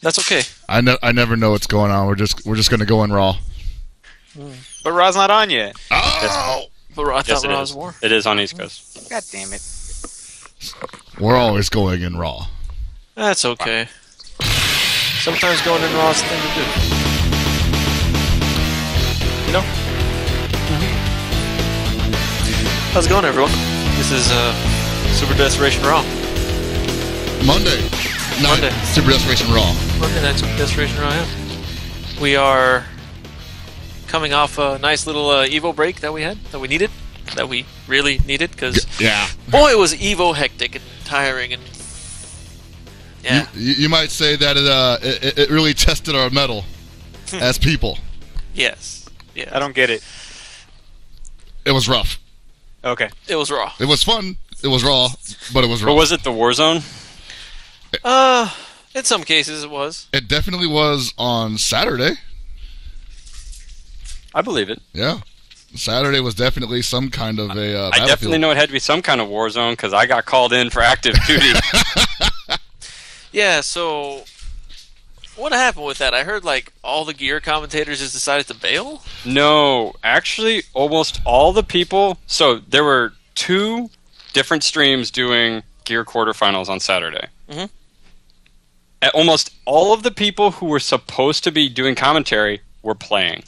That's okay. I never know what's going on. We're just going to go in Raw. But Raw's not on yet. Oh! But I Yes, thought it Raw is. was more. It is on East Coast. God damn it. We're always going in Raw. That's okay. Sometimes going in Raw is the thing to do. You know? How's it going, everyone? This is Super Desperation Raw. Monday night, Super Desperation Raw. Monday night Super Desperation Raw, yeah. We are coming off a nice little Evo break that we had, that we needed, that we really needed, because boy, was Evo hectic and tiring and yeah. You might say that it really tested our mettle as people. Yes. Yeah. I don't get it. It was rough. Okay. It was raw. It was fun. It was raw, but it was rough. But was it the Warzone? In some cases it was. It definitely was on Saturday. I believe it. Yeah. Saturday was definitely some kind of a I definitely know it had to be some kind of Warzone because I got called in for active duty. Yeah, so what happened with that? I heard like all the gear commentators just decided to bail? No, actually, almost all the people. So there were 2 different streams doing gear quarterfinals on Saturday. Mm-hmm. Almost all of the people who were supposed to be doing commentary were playing.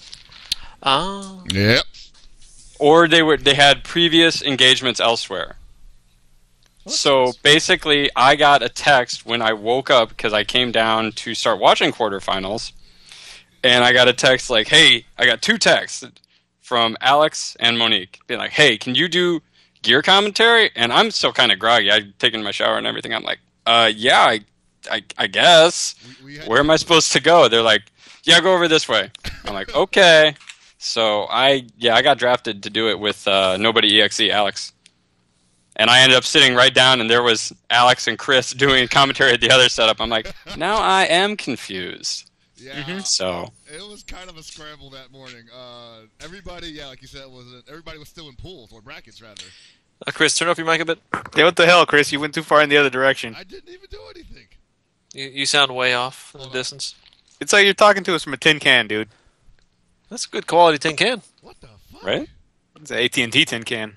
Oh. Yep. Or they had previous engagements elsewhere. So basically, I got a text when I woke up because I came down to start watching quarterfinals, and I got a text like, "Hey," I got 2 texts from Alex and Monique being like, "Hey, can you do gear commentary?" And I'm still kind of groggy. I'd taken my shower and everything. I'm like, yeah, I guess. Where am I supposed to go?" They're like, "Yeah, go over this way." I'm like, "Okay." So I got drafted to do it with Nobody EXE, Alex. And I ended up sitting right down, and there was Alex and Chris doing commentary at the other setup. I'm like, now I am confused. Yeah. So it was kind of a scramble that morning. Everybody, like you said, everybody was still in pools or brackets rather. Chris, turn up your mic a bit. Yeah, what the hell, Chris? You went too far in the other direction. I didn't even do anything. You sound way off in the distance. It's like you're talking to us from a tin can, dude. That's a good quality tin can. What the fuck? right? It's an AT&T tin can.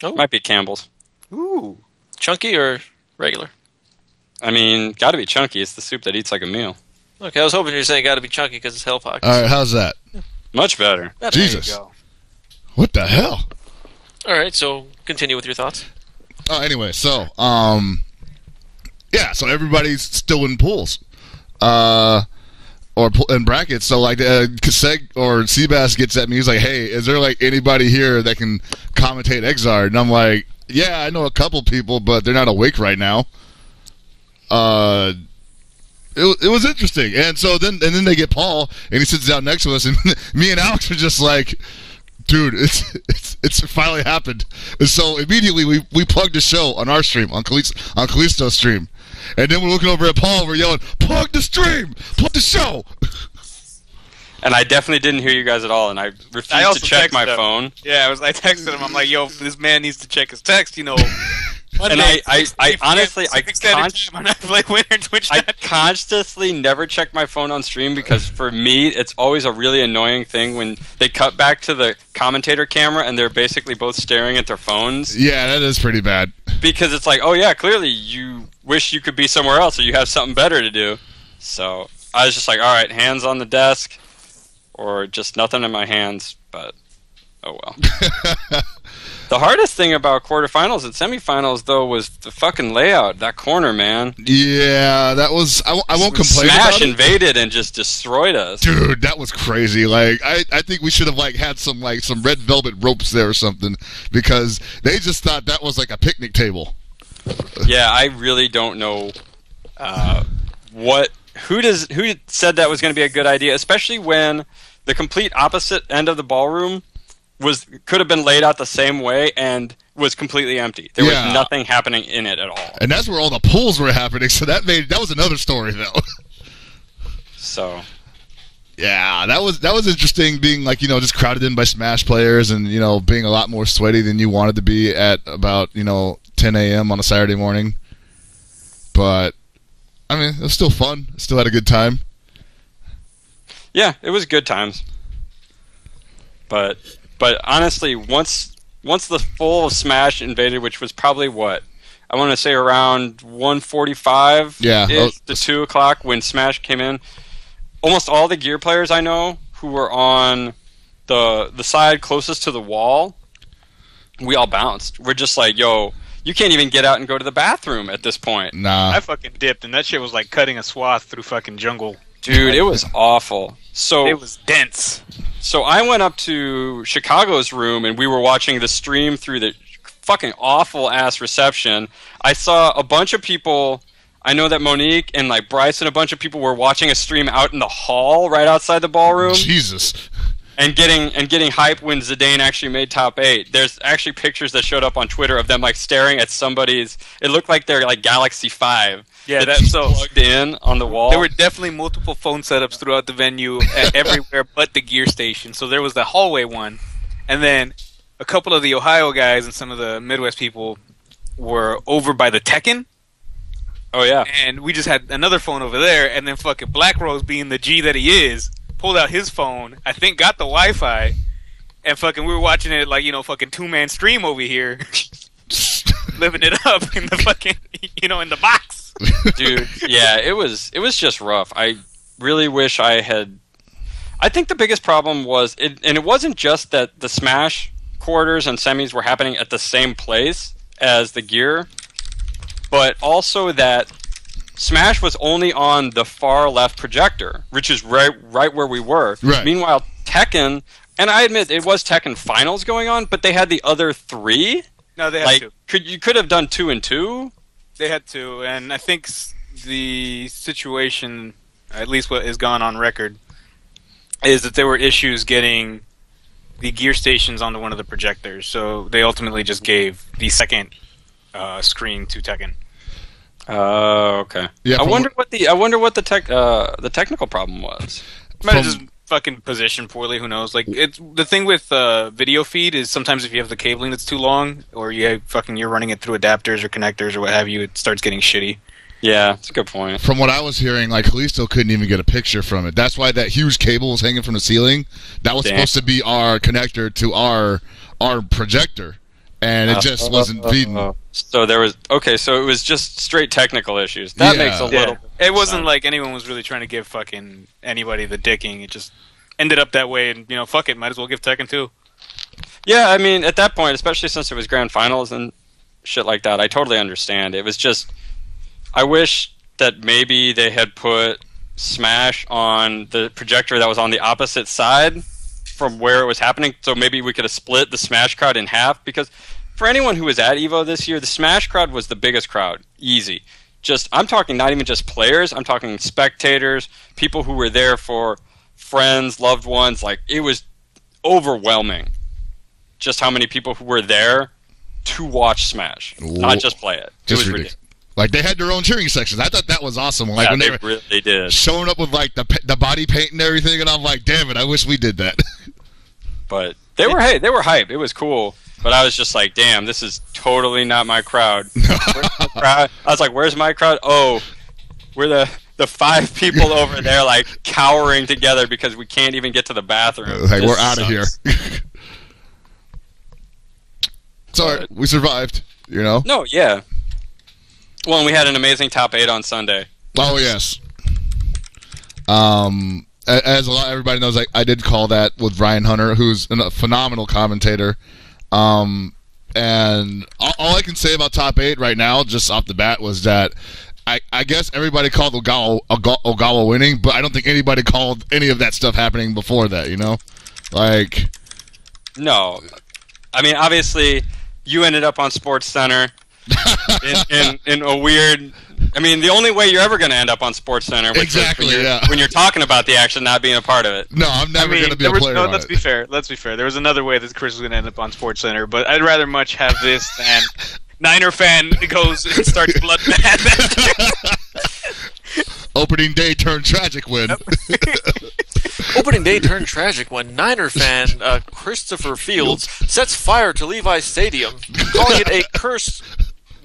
Oh, Might be Campbell's. Ooh. chunky or regular? I mean, got to be chunky. It's the soup that eats like a meal. Okay, I was hoping you were saying got to be chunky because it's Hell Pockets. All right, how's that? Much better. Jesus. There you go. What the hell? All right, so continue with your thoughts. Oh, anyway, so yeah, so everybody's still in pools, or in brackets. So like, Kaseg or Seabass gets at me. He's like, "Hey, is there like anybody here that can commentate Exard?" And I'm like, "Yeah, I know a couple people, but they're not awake right now." It was interesting, and so then they get Paul, and he sits down next to us, and me and Alex are just like, dude, it's finally happened. And so immediately we plugged the show on our stream, on Kalisto's stream. And then we're looking over at Paul, we're yelling, plug the stream! Plug the show! And I definitely didn't hear you guys at all, and I refused also to check my texted him. phone. Yeah, I texted him. I'm like, yo, this man needs to check his text, you know. And I honestly, I consciously never check my phone on stream because for me, it's always a really annoying thing when they cut back to the commentator camera and they're basically both staring at their phones. Yeah, that is pretty bad. Because it's like, oh yeah, clearly you wish you could be somewhere else or you have something better to do. So I was just like, all right, hands on the desk or just nothing in my hands, but oh well. The hardest thing about quarterfinals and semifinals, though, was the fucking layout. That corner, man. Yeah, that was... I won't complain about it. Smash invaded and just destroyed us. Dude, that was crazy. Like, I think we should have had some red velvet ropes there or something, because they just thought that was like a picnic table. Yeah, I really don't know who said that was going to be a good idea, especially when the complete opposite end of the ballroom could have been laid out the same way and was completely empty. There was nothing happening in it at all. And that's where all the pulls were happening, so that was another story though. So yeah, that was interesting being just crowded in by Smash players and being a lot more sweaty than you wanted to be at about 10 a.m. on a Saturday morning. But I mean, it was still fun. Still had a good time. Yeah, it was good times. But honestly, once the full Smash invaded, which was probably what I want to say around 1:45, to 2 o'clock when Smash came in, almost all the Gear players I know who were on the side closest to the wall, we all bounced. We're just like, yo, you can't even get out and go to the bathroom at this point. Nah. I fucking dipped, and that shit was like cutting a swath through fucking jungle. Dude, it was awful. So it was dense. So I went up to Chicago's room, and we were watching the stream through the fucking awful-ass reception. I saw a bunch of people. I know that Monique and like Bryce and a bunch of people were watching a stream out in the hall right outside the ballroom. Jesus. And getting hype when Zidane actually made top 8. There's actually pictures that showed up on Twitter of them like staring at somebody's. It looked like they're like Galaxy 5. Yeah, that's so plugged in on the wall. There were definitely multiple phone setups throughout the venue, everywhere but the Gear station. So there was the hallway one, and then a couple of the Ohio guys and some of the Midwest people were over by the Tekken. Oh yeah, and we just had another phone over there, and then fucking Black Rose, being the G that he is, pulled out his phone. I think got the Wi-Fi, and fucking we were watching it like, you know, fucking 2-man stream over here, living it up in the fucking, you know, in the box. Dude, yeah, it was just rough. I really wish I had. I think the biggest problem was, and it wasn't just that the Smash quarters and semis were happening at the same place as the Gear, but also that Smash was only on the far left projector, which is right where we were. Right. Meanwhile, Tekken, and I admit it was Tekken Finals going on, but they had the other 3. No, they had 2. You could have done 2 and 2. They had 2, and I think the situation, at least what has gone on record, is that there were issues getting the Gear stations onto one of the projectors, so they ultimately just gave the second screen to Tekken. Oh, okay. Yeah, I wonder what the technical problem was. Might have just fucking positioned poorly. Who knows? Like, it's the thing with video feed is sometimes if you have the cabling that's too long, or you're running it through adapters or connectors or what have you, it starts getting shitty. Yeah, that's a good point. From what I was hearing, like, Kalisto couldn't even get a picture from it. That's why that huge cable was hanging from the ceiling. That was supposed to be our connector to our projector, and it just wasn't feeding. So there was so it was just straight technical issues. That makes a little. It wasn't like anyone was really trying to give fucking anybody the dicking. It just ended up that way, and, you know, fuck it, might as well give Tekken 2. Yeah, I mean, at that point, especially since it was grand finals and shit like that, I totally understand. It was just, I wish that maybe they had put Smash on the projector that was on the opposite side from where it was happening, so maybe we could have split the Smash crowd in half, because for anyone who was at EVO this year, the Smash crowd was the biggest crowd. Easy. I'm talking not even just players, I'm talking spectators, people who were there for friends, loved ones. Like, it was overwhelming just how many people who were there to watch Smash, not just play it. It was ridiculous. Like, they had their own cheering sections. I thought that was awesome. Like, when they really did. Showing up with like the body paint and everything, and I'm like, damn it, I wish we did that. But they were hyped. It was cool. But I was just like, damn, this is totally not my crowd. Where's my crowd? I was like, where's my crowd? Oh, we're the 5 people over there, like, cowering together because we can't even get to the bathroom. Like, we're out of here. Sorry, we survived, you know? No, yeah. Well, and we had an amazing top 8 on Sunday. Oh, yes. As everybody knows, I did call that with Ryan Hunter, who's a phenomenal commentator. And all I can say about top 8 right now, just off the bat, was that I guess everybody called Ogawa winning, but I don't think anybody called any of that stuff happening before that, you know? Like... No. I mean, obviously, you ended up on Sports Center in a weird... I mean, the only way you're ever going to end up on Sports Center when you're talking about the action, not being a part of it. No, I'm never going to be a player on let's be fair. Let's be fair. There was another way that Chris was going to end up on Sports Center, but I'd rather much have this than Niner fan goes and starts bloodbath. Opening day turned tragic win. Opening day turned tragic when Niner fan Christopher Fields sets fire to Levi's Stadium, calling it a curse.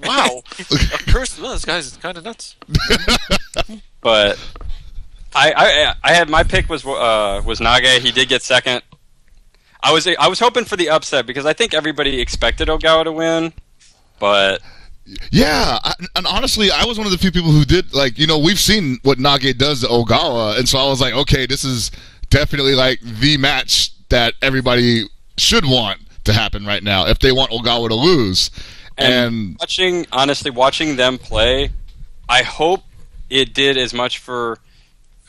Wow. A curse. Well, this guy's kind of nuts. But I had my pick was Nage. He did get second. I was hoping for the upset because I think everybody expected Ogawa to win, but yeah, and honestly, I was one of the few people who did we've seen what Nage does to Ogawa, and so I was like, okay, this is definitely like the match that everybody should want to happen right now if they want Ogawa to lose. And watching them play, I hope it did as much for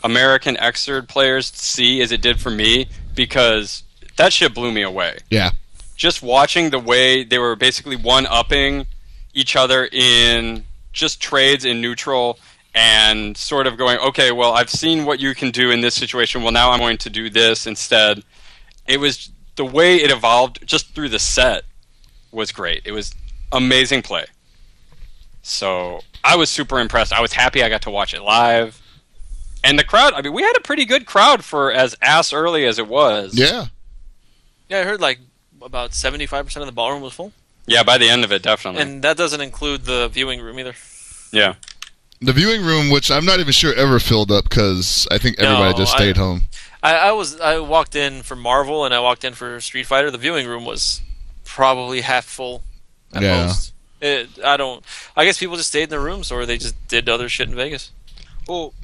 American Xrd players to see as it did for me, because that shit blew me away. Yeah. Just watching the way they were basically one-upping each other in just trades in neutral and sort of going, okay, well, I've seen what you can do in this situation. Well, now I'm going to do this instead. It was the way it evolved just through the set was great. It was amazing play. So I was super impressed. I was happy I got to watch it live. And the crowd, I mean, we had a pretty good crowd for as ass early as it was. Yeah. Yeah, I heard like about 75% of the ballroom was full. Yeah, by the end of it, definitely. And that doesn't include the viewing room either. Yeah. The viewing room, which I'm not even sure ever filled up because I think everybody just stayed home. I walked in for Marvel and I walked in for Street Fighter. The viewing room was probably half full at most. I guess people just stayed in their rooms or they just did other shit in Vegas. Well,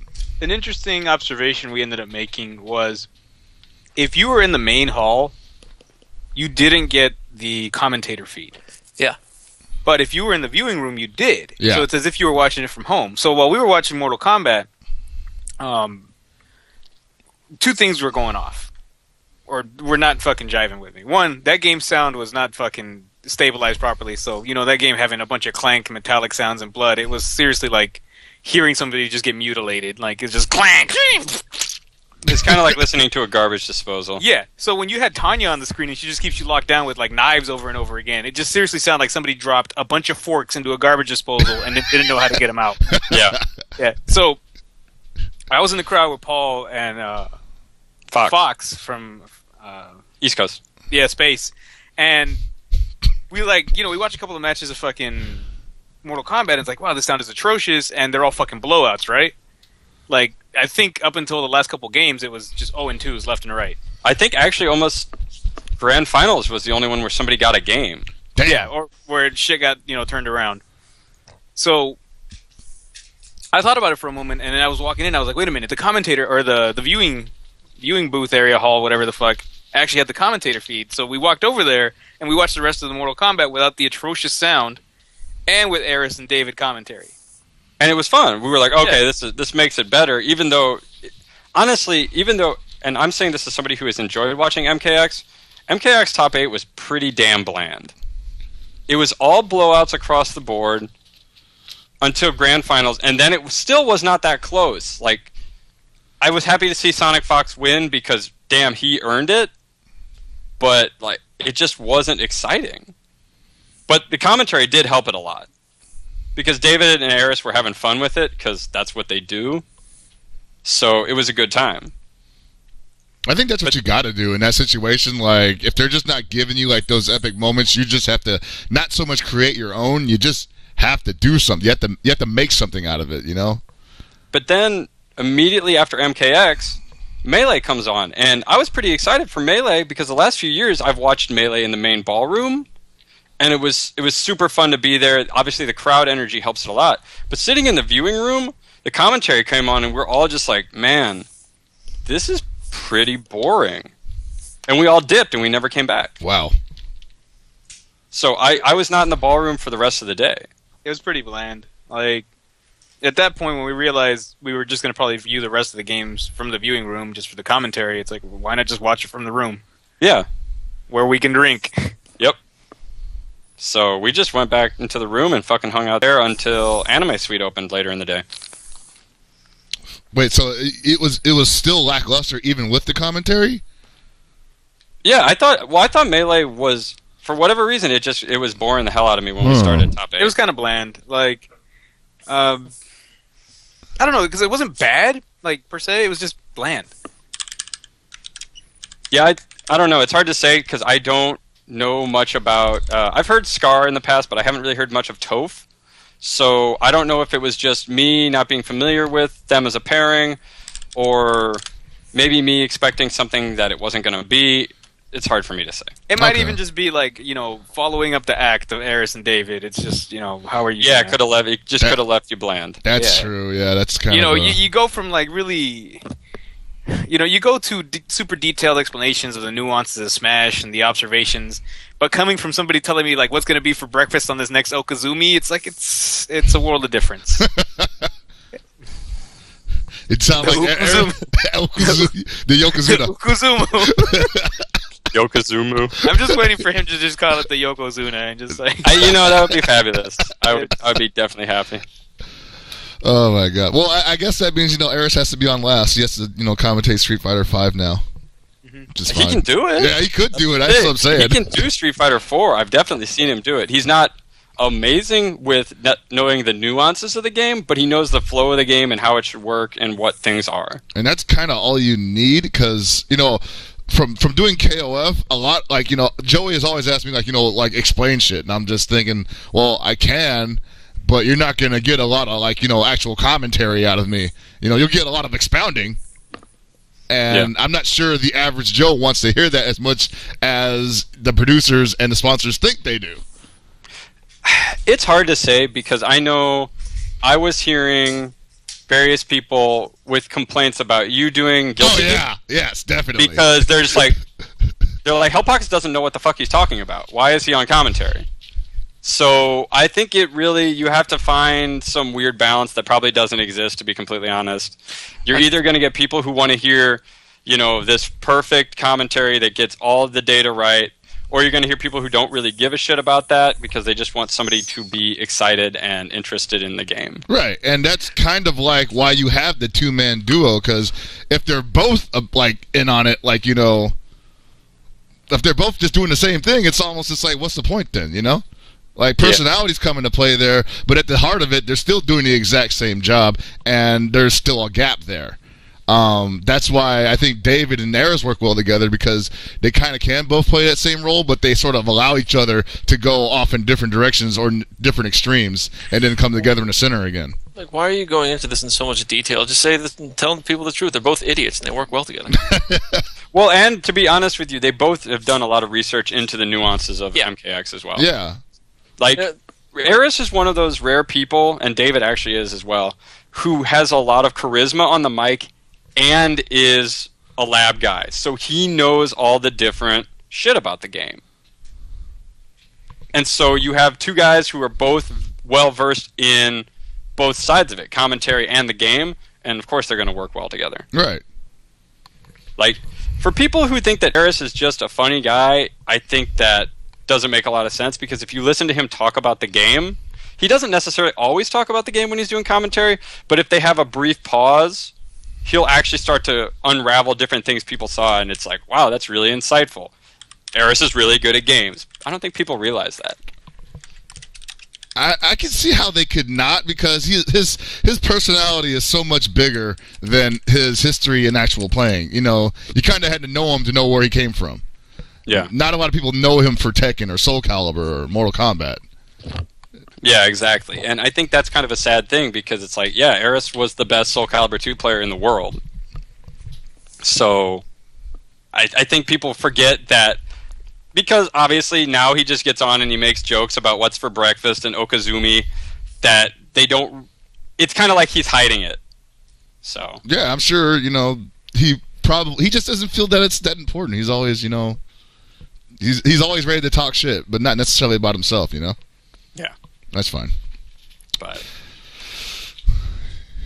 an interesting observation we ended up making was if you were in the main hall, you didn't get the commentator feed. Yeah. But if you were in the viewing room, you did. Yeah. So it's as if you were watching it from home. So while we were watching Mortal Kombat, two things were going off. Or were not fucking jiving with me. One, that game's sound was not fucking stabilized properly. So, that game having a bunch of clank, metallic sounds, and blood, it was seriously like hearing somebody just get mutilated. Like, it's just clank! It's kind of like listening to a garbage disposal. Yeah. So when you had Tanya on the screen and she just keeps you locked down with like knives over and over again, it just seriously sounded like somebody dropped a bunch of forks into a garbage disposal and didn't know how to get them out. Yeah. Yeah. So I was in the crowd with Paul and Fox from East Coast. Yeah, Space. And we we watched a couple of matches of fucking Mortal Kombat and it's like, wow, this sound is atrocious and they're all fucking blowouts, right? Like, I think up until the last couple games, it was just 0-2s left and right. I think actually almost Grand Finals was the only one where somebody got a game. Damn. Yeah, or where shit got, turned around. So, I thought about it for a moment, and then I was walking in, I was like, wait a minute, the commentator, or the viewing booth area, hall, whatever the fuck, actually had the commentator feed. So we walked over there, and we watched the rest of the Mortal Kombat without the atrocious sound, and with Eris and David commentary. And it was fun. We were like, okay, this makes it better. Even though, honestly, and I'm saying this as somebody who has enjoyed watching MKX Top 8 was pretty damn bland. It was all blowouts across the board until Grand Finals, and then it still was not that close. Like, I was happy to see Sonic Fox win because, damn, he earned it, but like it just wasn't exciting. But the commentary did help it a lot. Because David and Eris were having fun with it, because that's what they do. So it was a good time. I think that's what you got to do in that situation. Like, if they're just not giving you like those epic moments, you just have to not so much create your own. You just have to do something. You have to make something out of it. But then immediately after MKX, Melee comes on, and I was pretty excited for Melee because the last few years I've watched Melee in the main ballroom. And it was super fun to be there. Obviously, the crowd energy helps it a lot. But sitting in the viewing room, the commentary came on, and we're all just like, man, this is pretty boring. And we all dipped, and we never came back. Wow. So I was not in the ballroom for the rest of the day. It was pretty bland. Like, at that point, when we realized we were just going to probably view the rest of the games from the viewing room just for the commentary, it's like, why not just watch it from the room? Yeah. Where we can drink. Yep. So we just went back into the room and fucking hung out there until Anime Suite opened later in the day. Wait, so it was still lackluster even with the commentary? Yeah, I thought Melee was, for whatever reason, it was boring the hell out of me when we started Top 8. It was kind of bland. Like, I don't know, because it wasn't bad, like, per se. It was just bland. Yeah, I don't know. It's hard to say because I don't know much about... I've heard Scar in the past, but I haven't really heard much of Toph. So I don't know if it was just me not being familiar with them as a pairing, or maybe me expecting something that it wasn't going to be. It's hard for me to say. It might even just be like, following up the act of Eris and David. It's just, how are you? Yeah, could have left you bland. That's true. Yeah, that's kind of. You go from like really. You go to super detailed explanations of the nuances of Smash and the observations, but coming from somebody telling me like what's going to be for breakfast on this next Okazumi, it's like it's a world of difference. It sounds like the Yokozuna. Yokozumu. I'm just waiting for him to just call it the Yokozuna and just like. That would be fabulous. I would be definitely happy. Oh my god! Well, I guess that means Eris has to be on last. He has to commentate Street Fighter V now. Which is fine. He can do it. Yeah, he could do it. That's what I'm saying. He can do Street Fighter 4. I've definitely seen him do it. He's not amazing with knowing the nuances of the game, but he knows the flow of the game and how it should work and what things are. And that's kind of all you need, because from doing KOF, a lot Joey has always asked me explain shit, and I'm just thinking, well, I can. But you're not going to get a lot of, actual commentary out of me. You'll get a lot of expounding. And I'm not sure the average Joe wants to hear that as much as the producers and the sponsors think they do. It's hard to say, because I know I was hearing various people with complaints about you doing Guilty. Oh, yeah. Yes, definitely. Because they're like, Hellpox doesn't know what the fuck he's talking about. Why is he on commentary? So I think you have to find some weird balance that probably doesn't exist, to be completely honest. You're either going to get people who want to hear, this perfect commentary that gets all of the data right, or you're going to hear people who don't really give a shit about that because they just want somebody to be excited and interested in the game. Right, and that's kind of like why you have the two-man duo, because if they're both in on it, if they're both just doing the same thing, it's almost just like, what's the point then, personalities come into play there, but at the heart of it, they're still doing the exact same job, and there's still a gap there. That's why I think David and Eris work well together, because they kind of can both play that same role, but they sort of allow each other to go off in different directions or different extremes, and then come together in the center again. Why are you going into this in so much detail? Just say this and tell people the truth. They're both idiots, and they work well together. Well, and to be honest with you, they both have done a lot of research into the nuances of MKX as well. Yeah. Eris is one of those rare people, and David actually is as well, who has a lot of charisma on the mic and is a lab guy. So he knows all the different shit about the game. And so you have two guys who are both well-versed in both sides of it, commentary and the game, and of course they're going to work well together. Right. For people who think that Eris is just a funny guy, I think that doesn't make a lot of sense, because if you listen to him talk about the game, he doesn't necessarily always talk about the game when he's doing commentary, but if they have a brief pause, he'll actually start to unravel different things people saw, and it's like, wow, that's really insightful. Eris is really good at games. I don't think people realize that. I can see how they could not, because his personality is so much bigger than his history in actual playing. You kind of had to know him to know where he came from. Yeah. Not a lot of people know him for Tekken or Soul Calibur or Mortal Kombat. Yeah, exactly. And I think that's kind of a sad thing, because it's like, yeah, Eris was the best Soul Calibur 2 player in the world. So I think people forget that, because obviously now he just gets on and he makes jokes about what's for breakfast and Okazumi, that they don't... It's kind of like he's hiding it. So yeah, I'm sure, he just doesn't feel that it's that important. He's always, he's always ready to talk shit, but not necessarily about himself, Yeah. That's fine.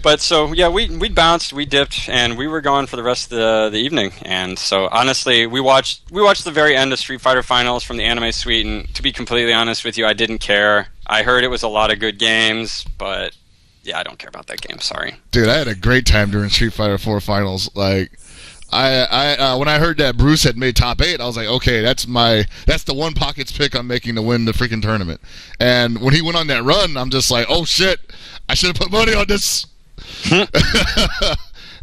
But so, yeah, we bounced, we dipped, and we were gone for the rest of the evening. And so, honestly, we watched the very end of Street Fighter Finals from the Anime Suite, and to be completely honest with you, I didn't care. I heard it was a lot of good games, but yeah, I don't care about that game, sorry. Dude, I had a great time during Street Fighter 4 Finals. I when I heard that Bruce had made top 8, I was like, okay, that's the one Pockets pick I'm making to win the freaking tournament. And when he went on that run, I'm just like, oh shit, I should have put money on this.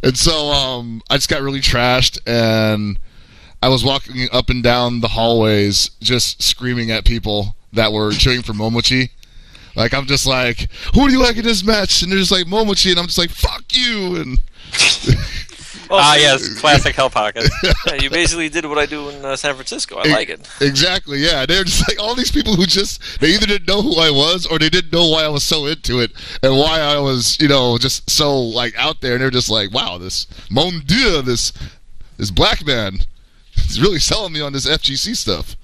And so I just got really trashed, and I was walking up and down the hallways just screaming at people that were cheering for Momochi. Like, I'm just like, who do you like in this match? And they're just like, Momochi, and I'm just like, fuck you. And yes, classic Hell Pocket. Yeah, you basically did what I do in San Francisco. I like it. Exactly, yeah. They're just like all these people who just, they either didn't know who I was or they didn't know why I was so into it and why I was, just so, like, out there. And they're just like, wow, this Mon Dieu, this black man is really selling me on this FGC stuff.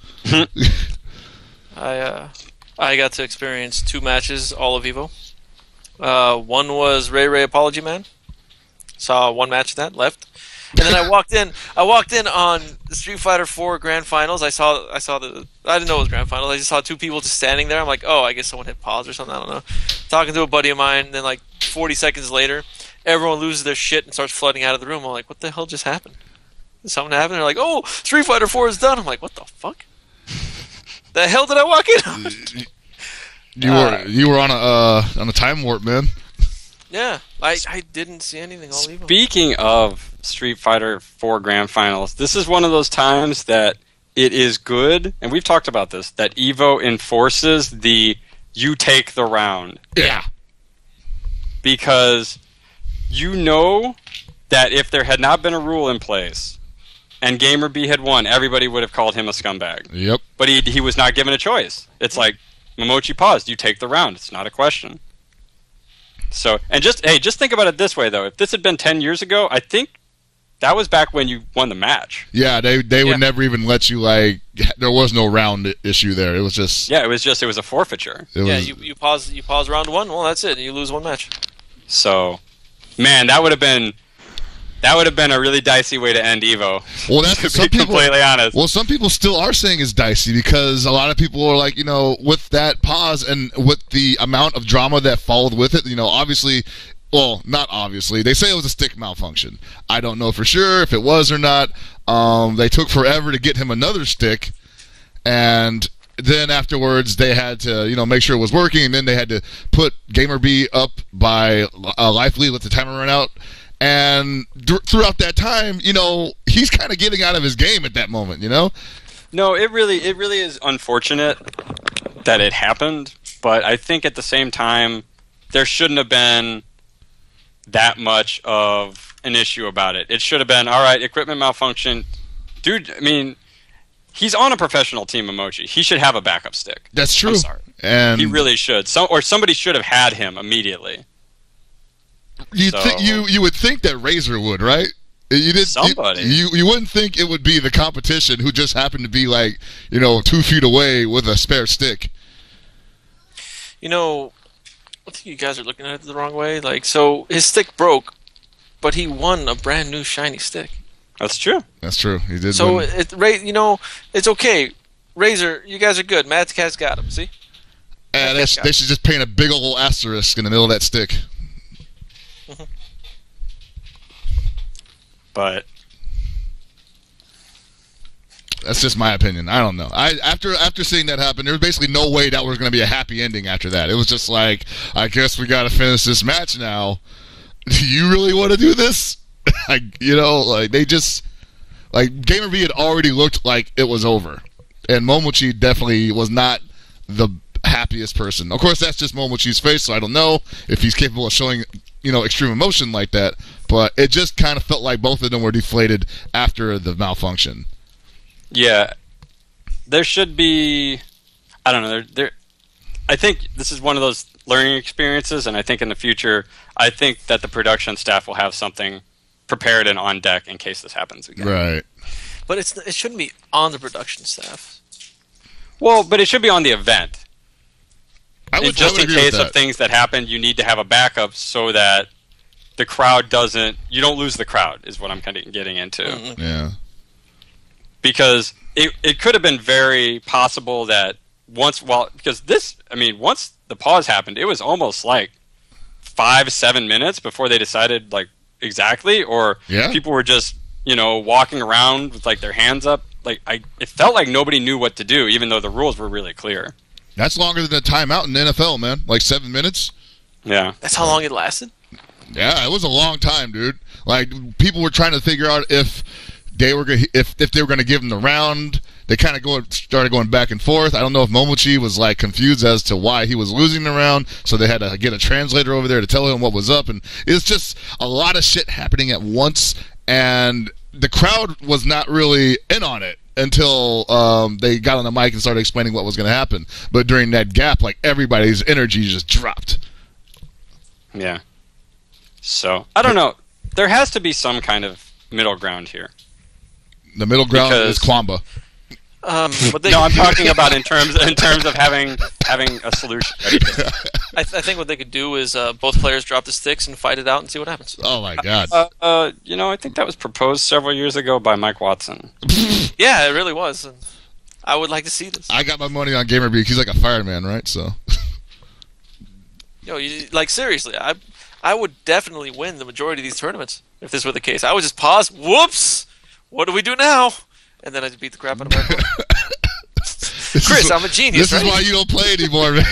I got to experience 2 matches, all of Evo. One was Ray Apology Man. Saw 1 match of that, left. And then I walked in on the Street Fighter 4 Grand Finals. I saw I didn't know it was Grand Finals. I just saw 2 people just standing there. I'm like, oh, I guess someone hit pause or something. I don't know. Talking to a buddy of mine, and then like 40 seconds later, everyone loses their shit and starts flooding out of the room. I'm like, what the hell just happened? Did something happen? They're like, oh, Street Fighter 4 is done. I'm like, what the fuck? The hell did I walk in on? You were on a time warp, man. Yeah, I didn't see anything all Evo. Speaking of Street Fighter 4 Grand Finals, this is one of those times that it is good, and we've talked about this, that Evo enforces the you take the round. Yeah. Because you know that if there had not been a rule in place and Gamer B had won, everybody would have called him a scumbag. Yep. But he was not given a choice. It's like, Momochi paused, you take the round. It's not a question. So, and just think about it this way, though. If this had been 10 years ago, I think that was back when you won the match. Yeah, they would never even let you, like, there was no round issue there. It was just... Yeah, it was a forfeiture. You pause round 1, well, that's it. You lose 1 match. So, man, that would have been a really dicey way to end Evo. Well, that's to be completely honest. Well, some people still are saying it's dicey because a lot of people are like, with that pause and with the amount of drama that followed with it, obviously, well, not obviously, they say it was a stick malfunction. I don't know for sure if it was or not. They took forever to get him another stick, and then afterwards they had to, make sure it was working, and then they had to put Gamer B up by Lively, let the timer run out. And throughout that time, he's kind of getting out of his game at that moment, No, it really is unfortunate that it happened, but I think at the same time, there shouldn't have been that much of an issue about it. It should have been, all right, equipment malfunction. Dude, I mean, he's on a professional team, Momochi. He should have a backup stick. That's true. I'm sorry. And he really should. Or somebody should have had him immediately. You would think that Razor would, right? Somebody. You wouldn't think it would be the competition who just happened to be like, 2 feet away with a spare stick. I think you guys are looking at it the wrong way. Like, so his stick broke, but he won a brand new shiny stick. That's true. That's true. He did. So win. it's okay. Razor, you guys are good. Mad Cat's got him. See? They should just paint a big old asterisk in the middle of that stick. But that's just my opinion. I don't know. After seeing that happen, there was basically no way that was going to be a happy ending after that. It was just like, I guess we got to finish this match now. Do you really want to do this? They just, Gamer B had already looked like it was over, and Momochi definitely was not the happiest person. Of course, that's just Momochi's face, so I don't know if he's capable of showing, extreme emotion like that. But it just kind of felt like both of them were deflated after the malfunction. Yeah, there should be. I don't know. I think this is one of those learning experiences, and I think in the future, I think that the production staff will have something prepared and on deck in case this happens again. Right. But it shouldn't be on the production staff. Well, but it should be on the event. Just in case of things that happen, you need to have a backup so that the crowd doesn't. You don't lose the crowd, is what I'm kind of getting into. Mm-hmm. Yeah. Because it could have been very possible that once the pause happened, it was almost like 5-7 minutes before they decided exactly, or people were just walking around with their hands up. It felt like nobody knew what to do, even though the rules were really clear. That's longer than a timeout in the NFL, man. 7 minutes. Yeah, that's how long it lasted. Yeah, it was a long time, dude. People were trying to figure out if they were going to give him the round. they kind of started going back and forth. I don't know if Momochi was like confused as to why he was losing the round, so they had to get a translator over there to tell him what was up, and it's just a lot of shit happening at once, and the crowd was not really in on it until they got on the mic and started explaining what was going to happen. But during that gap, like, everybody's energy just dropped. Yeah. So, I don't know. There has to be some kind of middle ground here. The middle ground is Kwamba. No, I'm talking about in terms of having a solution ready. I think what they could do is both players drop the sticks and fight it out and see what happens. Oh my god! I think that was proposed several years ago by Mike Watson. Yeah, it really was. And I would like to see this. I got my money on Gamerbeak. He's like a fireman, right? So, seriously, I would definitely win the majority of these tournaments if this were the case. I would just pause. Whoops! What do we do now? And then I just beat the crap out of my opponent. Chris, I'm a genius, This is why you don't play anymore, man.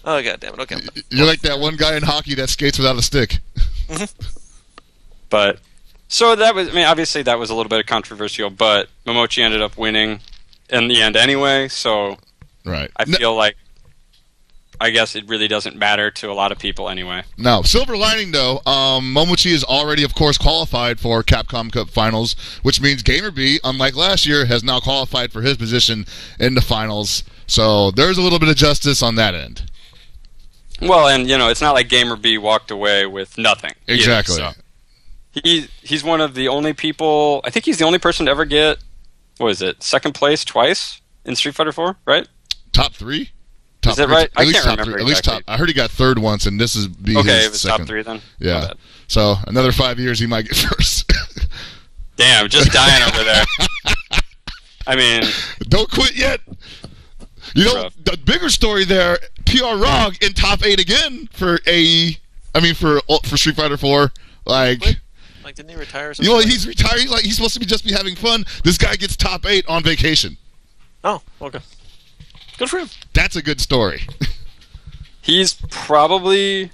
Oh, god damn it. Okay. You're like that one guy in hockey that skates without a stick. But, so that was, obviously that was a little bit controversial, but Momochi ended up winning in the end anyway, so right. I feel like, I guess it really doesn't matter to a lot of people anyway. No. Silver lining, though, Momochi is already, of course, qualified for Capcom Cup Finals, which means GamerB, unlike last year, has now qualified for his position in the finals. So there's a little bit of justice on that end. Well, and, it's not like GamerB walked away with nothing. Exactly. Either, so. He's one of the only people, I think he's the only person to ever get, second place twice in Street Fighter 4, right? Top three? Is that right? I can't remember exactly. At least top. I heard he got third once, and this is his it was second. top three then? Yeah. So another 5 years, he might get first. Damn, just dying over there. Don't quit yet. The bigger story there, PR Rog in top 8 again for for Street Fighter 4. Like, didn't he retire or something? He's retiring. Like, he's supposed to just be having fun. This guy gets top 8 on vacation. Oh, okay. Good for him. That's a good story. He's probably,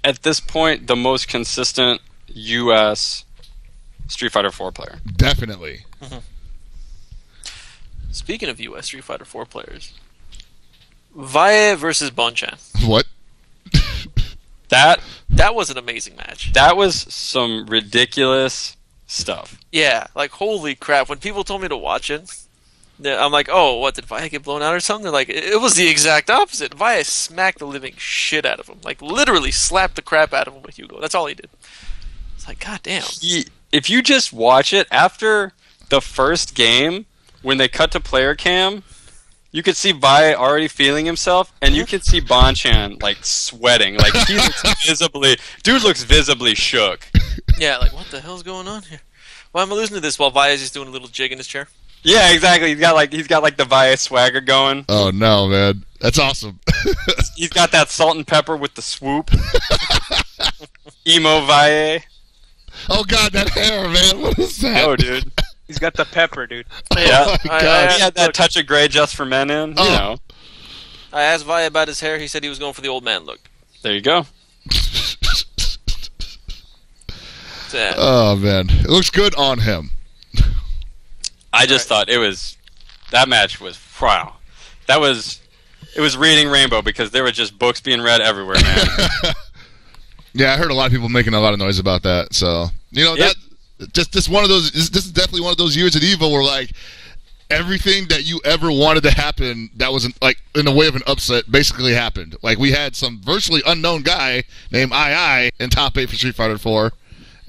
at this point, the most consistent U.S. Street Fighter 4 player. Definitely. Mm-hmm. Speaking of U.S. Street Fighter 4 players, Valle versus Bonchan. What? That was an amazing match. That was some ridiculous stuff. Yeah, like, holy crap. When people told me to watch it, I'm like, oh, what, did Valle get blown out or something? They're like, it was the exact opposite. Valle smacked the living shit out of him. Like, literally slapped the crap out of him with Hugo. That's all he did. It's like, god damn. If you just watch it, after the first game, when they cut to player cam, you could see Valle already feeling himself, and you could see Bonchan, like, sweating. Like, dude looks visibly shook. Yeah, like, what the hell's going on here? Why am I losing to this while Valle is just doing a little jig in his chair? Yeah, exactly. He's got the Valle swagger going. Oh no, man, that's awesome. He's got that salt and pepper with the swoop. Emo Valle. Oh god, that hair, man. What is that? Oh, dude. He's got the pepper, dude. Yeah. Oh my god. He had that touch of gray just for men in. You know. I asked Valle about his hair. He said he was going for the old man look. There you go. Sad. Oh man, it looks good on him. I just thought that match was wow. It was reading Rainbow because there were just books being read everywhere, man. Yeah, I heard a lot of people making a lot of noise about that. So that just one of those. This is definitely one of those years at EVO where like everything that you ever wanted to happen that was like in the way of an upset basically happened. Like we had some virtually unknown guy named II in top 8 for Street Fighter 4.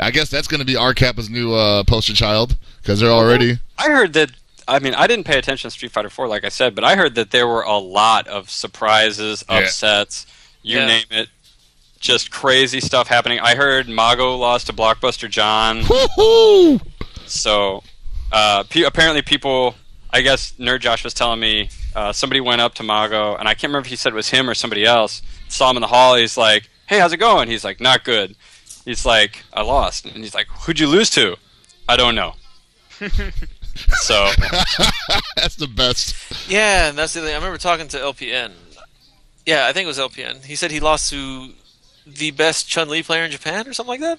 I guess that's going to be RCAP's new poster child because they're already. I heard that. I didn't pay attention to Street Fighter 4, like I said, but I heard that there were a lot of surprises, upsets, you name it, just crazy stuff happening. I heard Mago lost to Blockbuster John. Woohoo! So apparently people, I guess Nerd Josh was telling me, somebody went up to Mago, and I can't remember if he said it was him or somebody else. Saw him in the hall. He's like, "Hey, how's it going?" He's like, "Not good." He's like, "I lost." And he's like, "Who'd you lose to?" "I don't know." So that's the best. Yeah, and that's the thing. I remember talking to LPN. Yeah, I think it was LPN. He said he lost to the best Chun-Li player in Japan or something like that.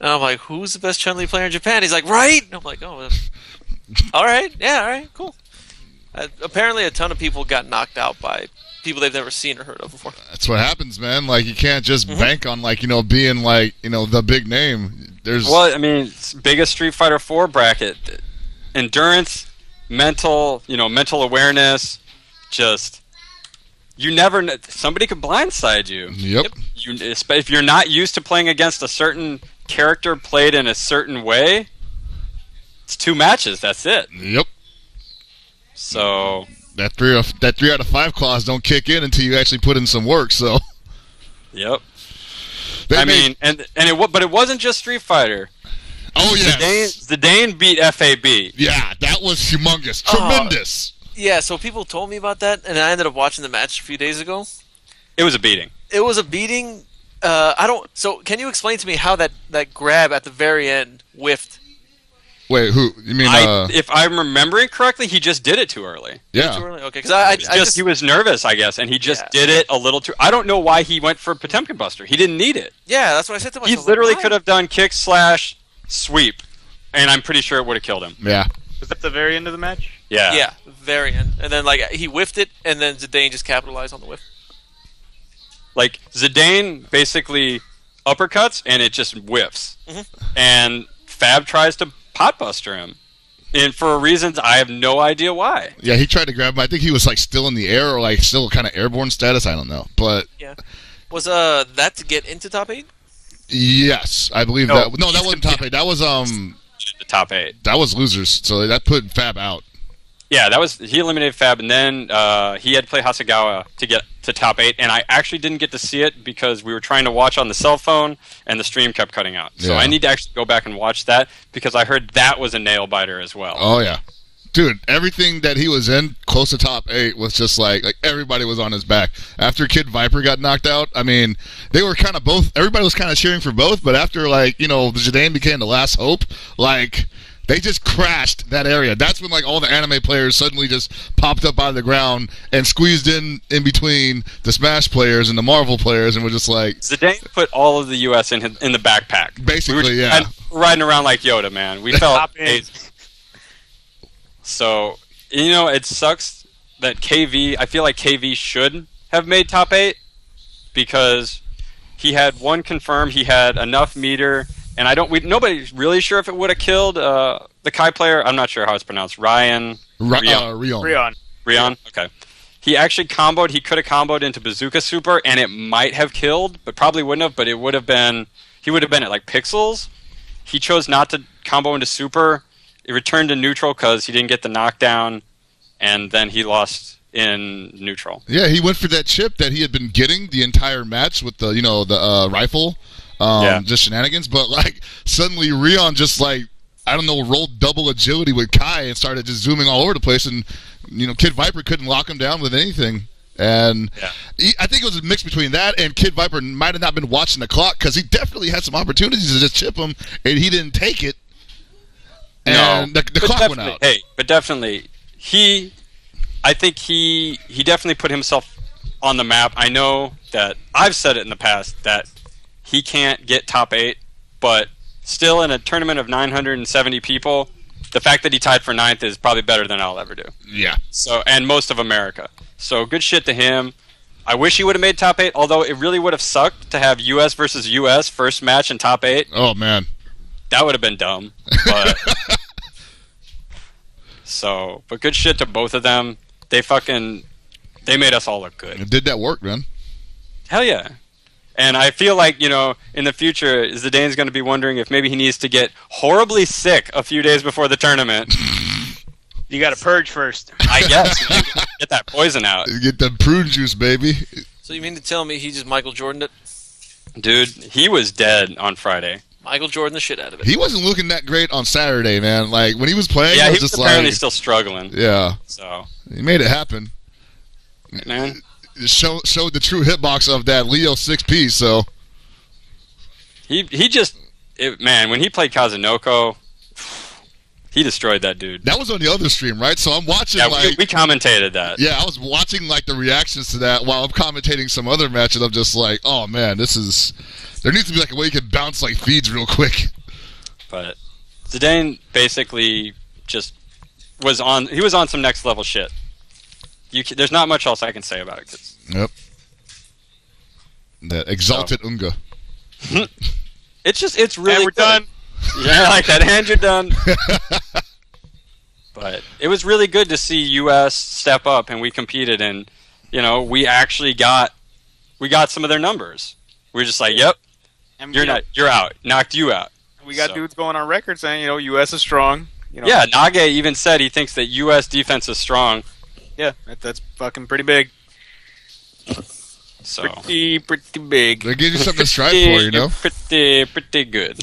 And I'm like, who's the best Chun-Li player in Japan? He's like, right? And I'm like, oh. All right, yeah, all right, cool. Apparently, a ton of people got knocked out by people they've never seen or heard of before. That's what happens, man. Like, you can't just bank on, like, being, like, the big name. Well, I mean, it's biggest Street Fighter 4 bracket. Endurance, mental awareness, just... You never know. Somebody could blindside you. Yep. If you're not used to playing against a certain character played in a certain way, it's 2 matches. That's it. Yep. So that 3 out of 5 clause don't kick in until you actually put in some work. So. Yep. But it wasn't just Street Fighter. Oh yeah. Zidane beat FAB. Yeah, that was humongous, tremendous. Yeah, so people told me about that, and I ended up watching the match a few days ago. It was a beating. It was a beating. So can you explain to me how that grab at the very end whiffed? Wait, who? You mean? If I'm remembering correctly, he just did it too early. Yeah. Too early? Okay, because he was nervous, I guess, and he just did it a little too. I don't know why he went for Potemkin Buster. He didn't need it. Yeah, that's what I said to myself. He literally could have done kick / sweep, and I'm pretty sure it would have killed him. Yeah. Was that the very end of the match? Yeah. Yeah, very end. And then he whiffed it, and then Zidane just capitalized on the whiff. Like, Zidane basically uppercuts, and it just whiffs. Mm-hmm. And Fab tries to potbuster him. And for reasons I have no idea why. Yeah, he tried to grab him. I think he was, like, still in the air or, like, still kind of airborne status. I don't know. But yeah. Was that to get into top 8? Yes, I believe that. No, that wasn't top 8. That was, the top 8. That was losers, so that put Fab out. Yeah, he eliminated Fab, and then he had to play Hasegawa to get to top 8, and I actually didn't get to see it because we were trying to watch on the cell phone, and the stream kept cutting out. So I need to actually go back and watch that, because I heard that was a nail-biter as well. Oh, yeah. Dude, everything that he was in close to top 8 was just like everybody was on his back. After Kid Viper got knocked out, I mean, they were kind of both, everybody was kind of cheering for both, but after, the Zidane became the last hope, they just crashed that area. That's when all the anime players suddenly just popped up out of the ground and squeezed in between the Smash players and the Marvel players, and were just like... Zidane put all of the U.S. in the backpack. Basically, we were riding around like Yoda, man. We felt... So, it sucks that KV... I feel like KV should have made top 8, because he had one confirmed, he had enough meter... And nobody's really sure if it would have killed the Kai player. I'm not sure how it's pronounced. Rion. Okay. He actually comboed. He could have comboed into Bazooka Super, and it might have killed, but probably wouldn't have. But it would have been. He would have been at Pixels. He chose not to combo into Super. It returned to neutral because he didn't get the knockdown, and then he lost in neutral. Yeah, he went for that chip that he had been getting the entire match with the rifle. Just shenanigans, but suddenly Rion just rolled double agility with Kai and started just zooming all over the place, and Kid Viper couldn't lock him down with anything. And I think it was a mix between that and Kid Viper might have not been watching the clock, because he definitely had some opportunities to just chip him, and he didn't take it. And the clock went out. Hey, but definitely I think he definitely put himself on the map. I know that I've said it in the past that he can't get top 8, but still in a tournament of 970 people, the fact that he tied for 9th is probably better than I'll ever do. Yeah. So, and most of America. So good shit to him. I wish he would have made top 8, although it really would have sucked to have US versus US first match in top 8. Oh, man. That would have been dumb. But but good shit to both of them. They made us all look good. It did that work, man. Hell yeah. And I feel like, in the future, Zidane's going to be wondering if maybe he needs to get horribly sick a few days before the tournament. You got to purge first. I guess. Get that poison out. Get the prune juice, baby. So you mean to tell me he just Michael Jordaned it? Dude, he was dead on Friday. Michael Jordan the shit out of it. He wasn't looking that great on Saturday, man. When he was playing, he was just apparently still struggling. Yeah. So he made it happen. Man. Showed the true hitbox of that Leo 6-piece, so... He just... when he played Kazunoko, he destroyed that dude. That was on the other stream, right? So I'm watching, we commentated that. Yeah, I was watching, the reactions to that while I'm commentating some other match, and I'm just like, oh, man, this is... There needs to be, a way you can bounce, feeds real quick. But Zidane basically just was on some next level shit. There's not much else I can say about it. Yep. That exalted Unga. It's really And we're good. done. Yeah, I like that. And you're done. But it was really good to see U.S. step up, and we competed, and we actually got some of their numbers. We were just like, yep, And, you're out, knocked you out. We got dudes going on record saying, U.S. is strong. Yeah, Nage even said he thinks that U.S. defense is strong. Yeah, that's fucking pretty big. So Pretty big. They give you something to strive for, Pretty good.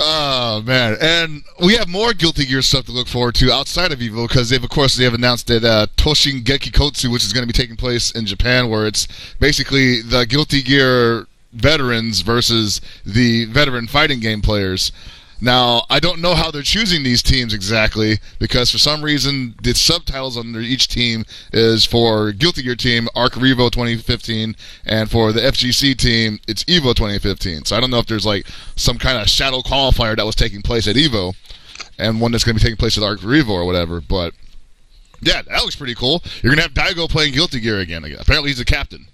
Oh man, and we have more Guilty Gear stuff to look forward to outside of EVO because they have announced that Toshin Gekikotsu, which is going to be taking place in Japan, where it's basically the Guilty Gear veterans versus the veteran fighting game players. Now, I don't know how they're choosing these teams exactly, because for some reason, the subtitles under each team is for Guilty Gear team, Arc Revo 2015, and for the FGC team, it's EVO 2015. So I don't know if there's like some kind of shadow qualifier that was taking place at EVO, and one that's going to be taking place at Arc Revo or whatever, but yeah, that looks pretty cool. You're going to have Daigo playing Guilty Gear again. Apparently he's the captain.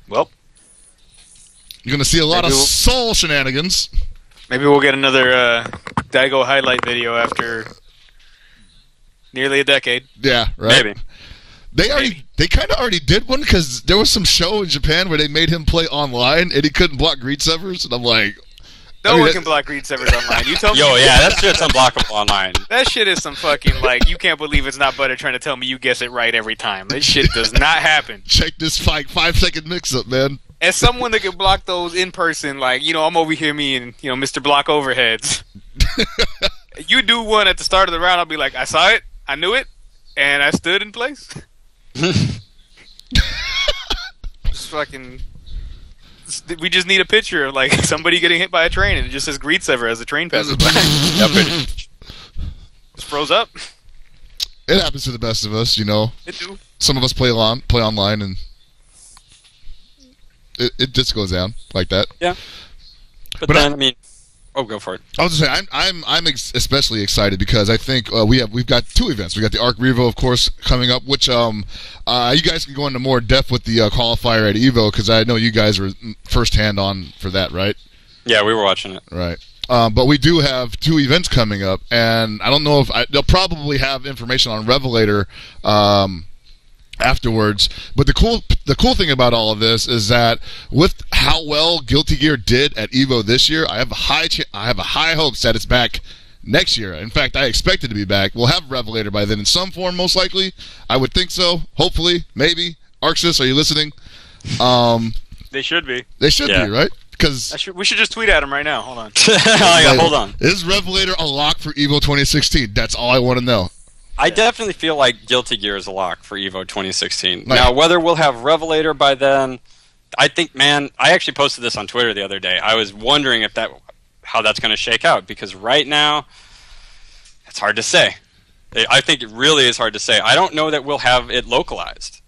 Well, you're going to see a lot of soul shenanigans. Maybe we'll get another Daigo highlight video after nearly a decade. Yeah, right. Maybe. They kind of already did one because there was some show in Japan where they made him play online and he couldn't block greed severs, and I'm like, no one can block greed severs online. You tell me. Yo, yeah, that shit's unblockable online. That shit is some fucking you can't believe it's not butter trying to tell me you guess it right every time. That shit does not happen. Check this 5-second mix-up, man. As someone that can block those in person, I'm over here, me and, Mr. Block Overheads. You do one at the start of the round, I'll be like, I saw it, I knew it, and I stood in place. Just fucking... We just need a picture of, somebody getting hit by a train, and it just says greed sever as the train passes by. Just froze up. It happens to the best of us, It do. Some of us play online, and... It just goes down like that. Yeah, but then go for it. I was just saying, I'm especially excited because I think we've got two events. We got the Arc Revo, of course, coming up, which you guys can go into more depth with the qualifier at Evo because I know you guys were firsthand on for that, right? Yeah, we were watching it. Right. But we do have two events coming up, and I don't know if they'll probably have information on Revelator afterwards. But the cool thing about all of this is that with how well Guilty Gear did at Evo this year, I have high hopes that it's back next year. In fact, I expect it to be back. We'll have Revelator by then in some form, most likely. I would think so. Hopefully, maybe. Arxis, are you listening? They should be. They should be, right? Because we should just tweet at him right now. Hold on. Hold on. Is Revelator a lock for Evo 2016? That's all I want to know. I definitely feel like Guilty Gear is a lock for EVO 2016. Now, whether we'll have Revelator by then, I think, man, I actually posted this on Twitter the other day. I was wondering how that's going to shake out, because right now, it's hard to say. I think it really is hard to say. I don't know that we'll have it localized.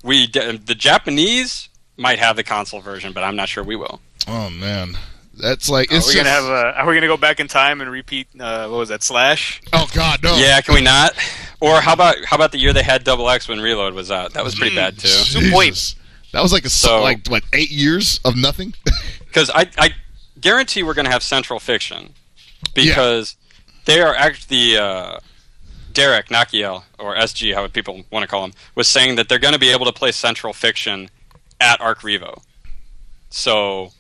The Japanese might have the console version, but I'm not sure we will. Oh, man. That's like... Are we gonna go back in time and repeat, what was that, Slash? Oh, God, no. Yeah, can we not? Or how about the year they had Double X when Reload was out? That was pretty bad, too. Jesus. That was like 8 years of nothing? Because I guarantee we're going to have Central Fiction. Because they are actually... Derek Nakiel, or SG, how people want to call him, was saying that they're going to be able to play Central Fiction at Arc Revo. So...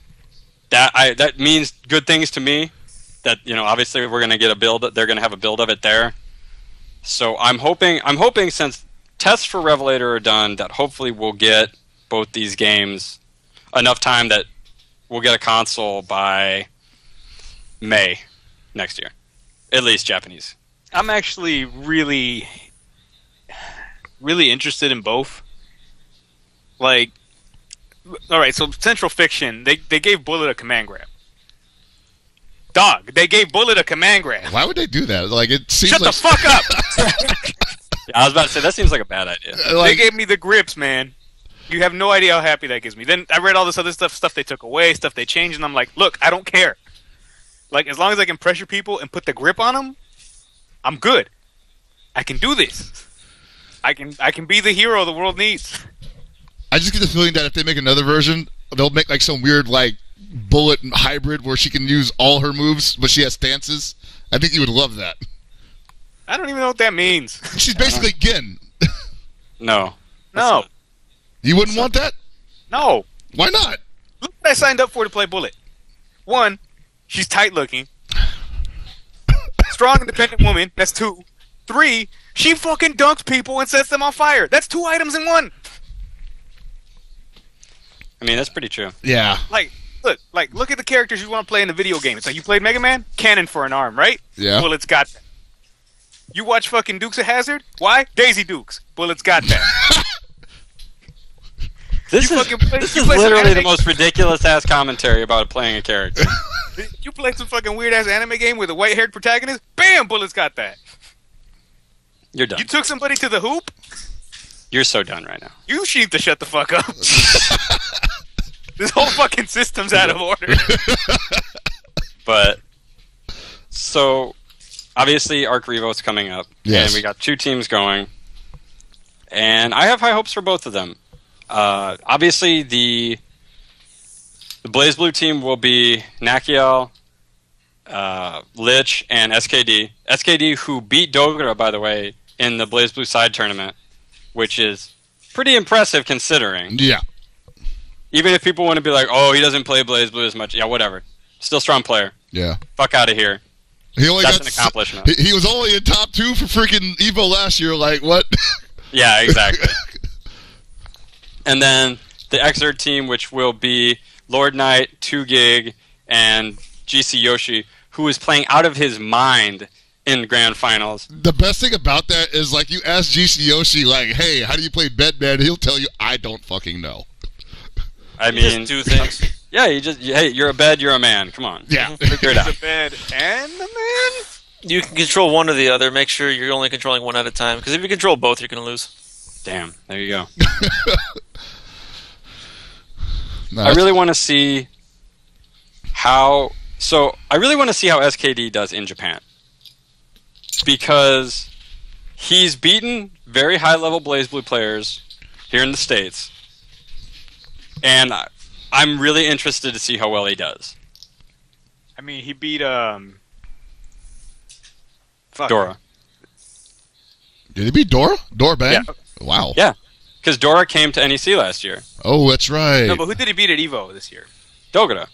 That means good things to me. That obviously we're going to get a build. They're going to have a build of it there. So I'm hoping since tests for Revelator are done, that hopefully we'll get both these games enough time that we'll get a console by May next year, at least Japanese. I'm actually really, really interested in both. All right, so Central Fiction, they gave Bullet a command grab. Dog, they gave Bullet a command grab. Why would they do that? It seems Shut the fuck up! Yeah, I was about to say, that seems like a bad idea. They gave me the grips, man. You have no idea how happy that gives me. Then I read all this other stuff they took away, stuff they changed, and I'm like, look, I don't care. Like, as long as I can pressure people and put the grip on them, I'm good. I can do this. I can be the hero the world needs. I just get the feeling that if they make another version, they'll make like some weird like bullet hybrid where she can use all her moves, but she has stances. I think you would love that. I don't even know what that means. She's basically Gin. No. No. You wouldn't want that? No. Why not? Look what I signed up for to play Bullet. 1, she's tight looking. Strong, independent woman. That's 2. 3, she fucking dunks people and sets them on fire. That's 2 items in 1. I mean, that's pretty true. Yeah. Like, look at the characters you want to play in the video game. It's like you played Mega Man, cannon for an arm, right? Yeah. Bullet's got that. You watch fucking Dukes of Hazzard? Why? Daisy Dukes. Bullet's got that. This is literally the most ridiculous-ass commentary about playing a character. You played some fucking weird-ass anime game with a white-haired protagonist? Bam! Bullet's got that. You're done. You took somebody to the hoop? You're so done right now. You need to shut the fuck up. This whole fucking system's out of order. But, so, obviously Arc Revo's coming up. Yes. And we got 2 teams going. And I have high hopes for both of them. Obviously, the BlazBlue team will be Nakiel, Lich, and SKD. SKD, who beat Dogra, by the way, in the BlazBlue side tournament, which is pretty impressive considering. Yeah. Even if people want to be like, oh, he doesn't play BlazBlue as much. Yeah, whatever. Still strong player. Yeah. Fuck out of here. That's an accomplishment. He was only in top 2 for freaking Evo last year. Like, what? Yeah, exactly. And then the Xrd team, which will be Lord Knight, 2GIG, and GC Yoshi, who is playing out of his mind in grand finals. The best thing about that is, like, you ask GC Yoshi, like, hey, how do you play Bedman? He'll tell you, I don't fucking know. I mean, just do things. Yeah, hey, you're a bed, you're a man. Come on. Yeah. Figure it out. He's a bed and a man? You can control one or the other. Make sure you're only controlling one at a time. Because if you control both, you're going to lose. Damn. There you go. No, I really want to see how... So, I really want to see how SKD does in Japan. Because he's beaten very high-level BlazBlue players here in the States. And I'm really interested to see how well he does. I mean, he beat, Dora. Did he beat Dora? Dora Bang? Yeah. Wow. Yeah. Because Dora came to NEC last year. Oh, that's right. No, but who did he beat at Evo this year? Dogra.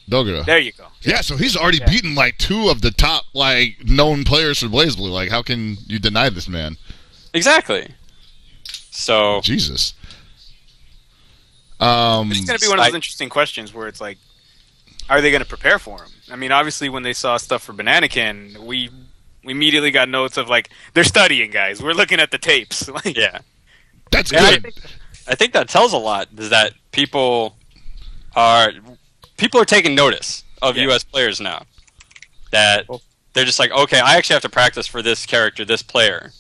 There you go. Yeah, so he's already beaten like 2 of the top like known players for BlazBlue. Like, how can you deny this man? Exactly. So Jesus. It's going to be one of those interesting questions where it's like, are they going to prepare for him? I mean, obviously, when they saw stuff for Bananakin, we immediately got notes of like, they're studying, guys. We're looking at the tapes. Like, yeah, that's good. I think that tells a lot. Is that people are taking notice of U.S. players now. That they're just like, okay, I actually have to practice for this character, this player.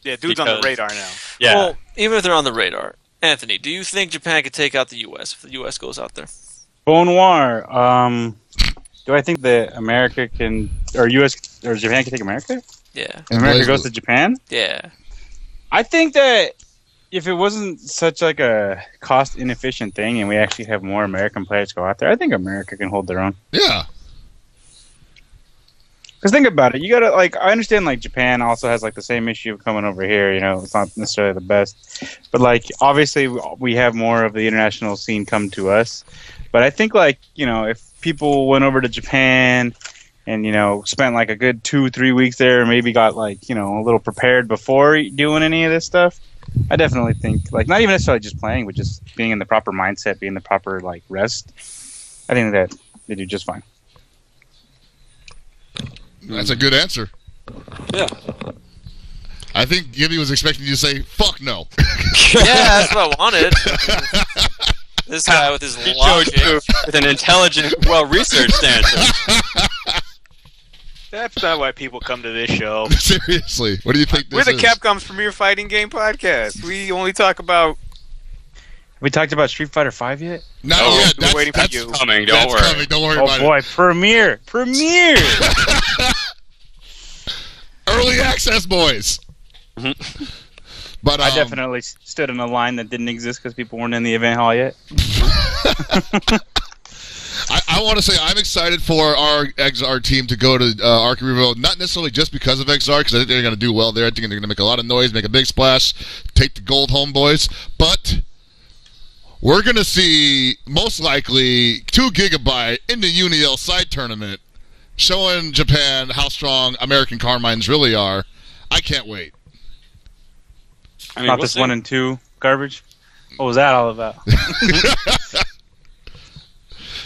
Yeah, dude's on the radar now. Yeah. Well, even if they're on the radar, Anthony, do you think Japan could take out the U.S. if the U.S. goes out there? Bonnoir, do I think that America can, or U.S. or Japan can take America? Yeah. And America goes to Japan? Yeah. I think that if it wasn't such like a cost inefficient thing and we actually have more American players go out there, I think America can hold their own. Yeah. Because think about it, you gotta like. I understand like Japan also has like the same issue of coming over here. You know, it's not necessarily the best, but like obviously we have more of the international scene come to us. But I think like if people went over to Japan and spent like a good 2-3 weeks there, and maybe got like a little prepared before doing any of this stuff, I definitely think like not even necessarily just playing, but just being in the proper mindset, being the proper like rest. I think that they do just fine. That's a good answer. Yeah. I think Gibby was expecting you to say, fuck no. Yeah, that's what I wanted. This guy with his logic. With an intelligent, well-researched answer. That's not why people come to this show. Seriously. What do you think this We're the is? Capcom's premier fighting game podcast. We only talk about We talked about Street Fighter 5 yet? Not Oh, yet. we're waiting for That's you. Coming, That's don't worry. coming. Don't worry Oh about boy, Premiere! Early access, boys. But I definitely stood in a line that didn't exist because people weren't in the event hall yet. I want to say I'm excited for our XR team to go to Arc Revo, not necessarily just because of XR, because I think they're going to do well there. I think they're going to make a lot of noise, make a big splash, take the gold home, boys. But we're going to see, most likely, 2 Gigabyte in the Uniel side tournament, showing Japan how strong American car mines really are. I can't wait. I mean, Not we'll this see. 1 and 2 garbage. What was that all about?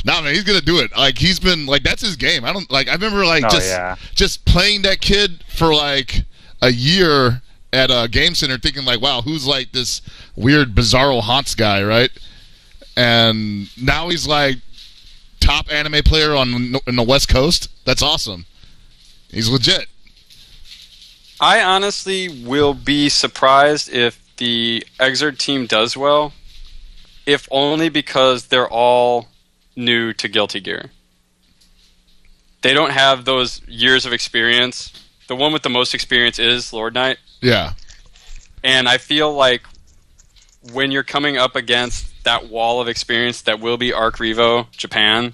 Nah, man, he's gonna do it. Like, he's been like, that's his game. I remember just playing that kid for like a year at a game center, thinking like, wow, who's like this weird Bizarro Haunts guy, right? And now he's like top anime player in the West Coast. That's awesome. He's legit. I honestly will be surprised if the Exert team does well, if only because they're all new to Guilty Gear. They don't have those years of experience. The one with the most experience is Lord Knight. Yeah. And I feel like when you're coming up against that wall of experience that will be Arc Revo Japan,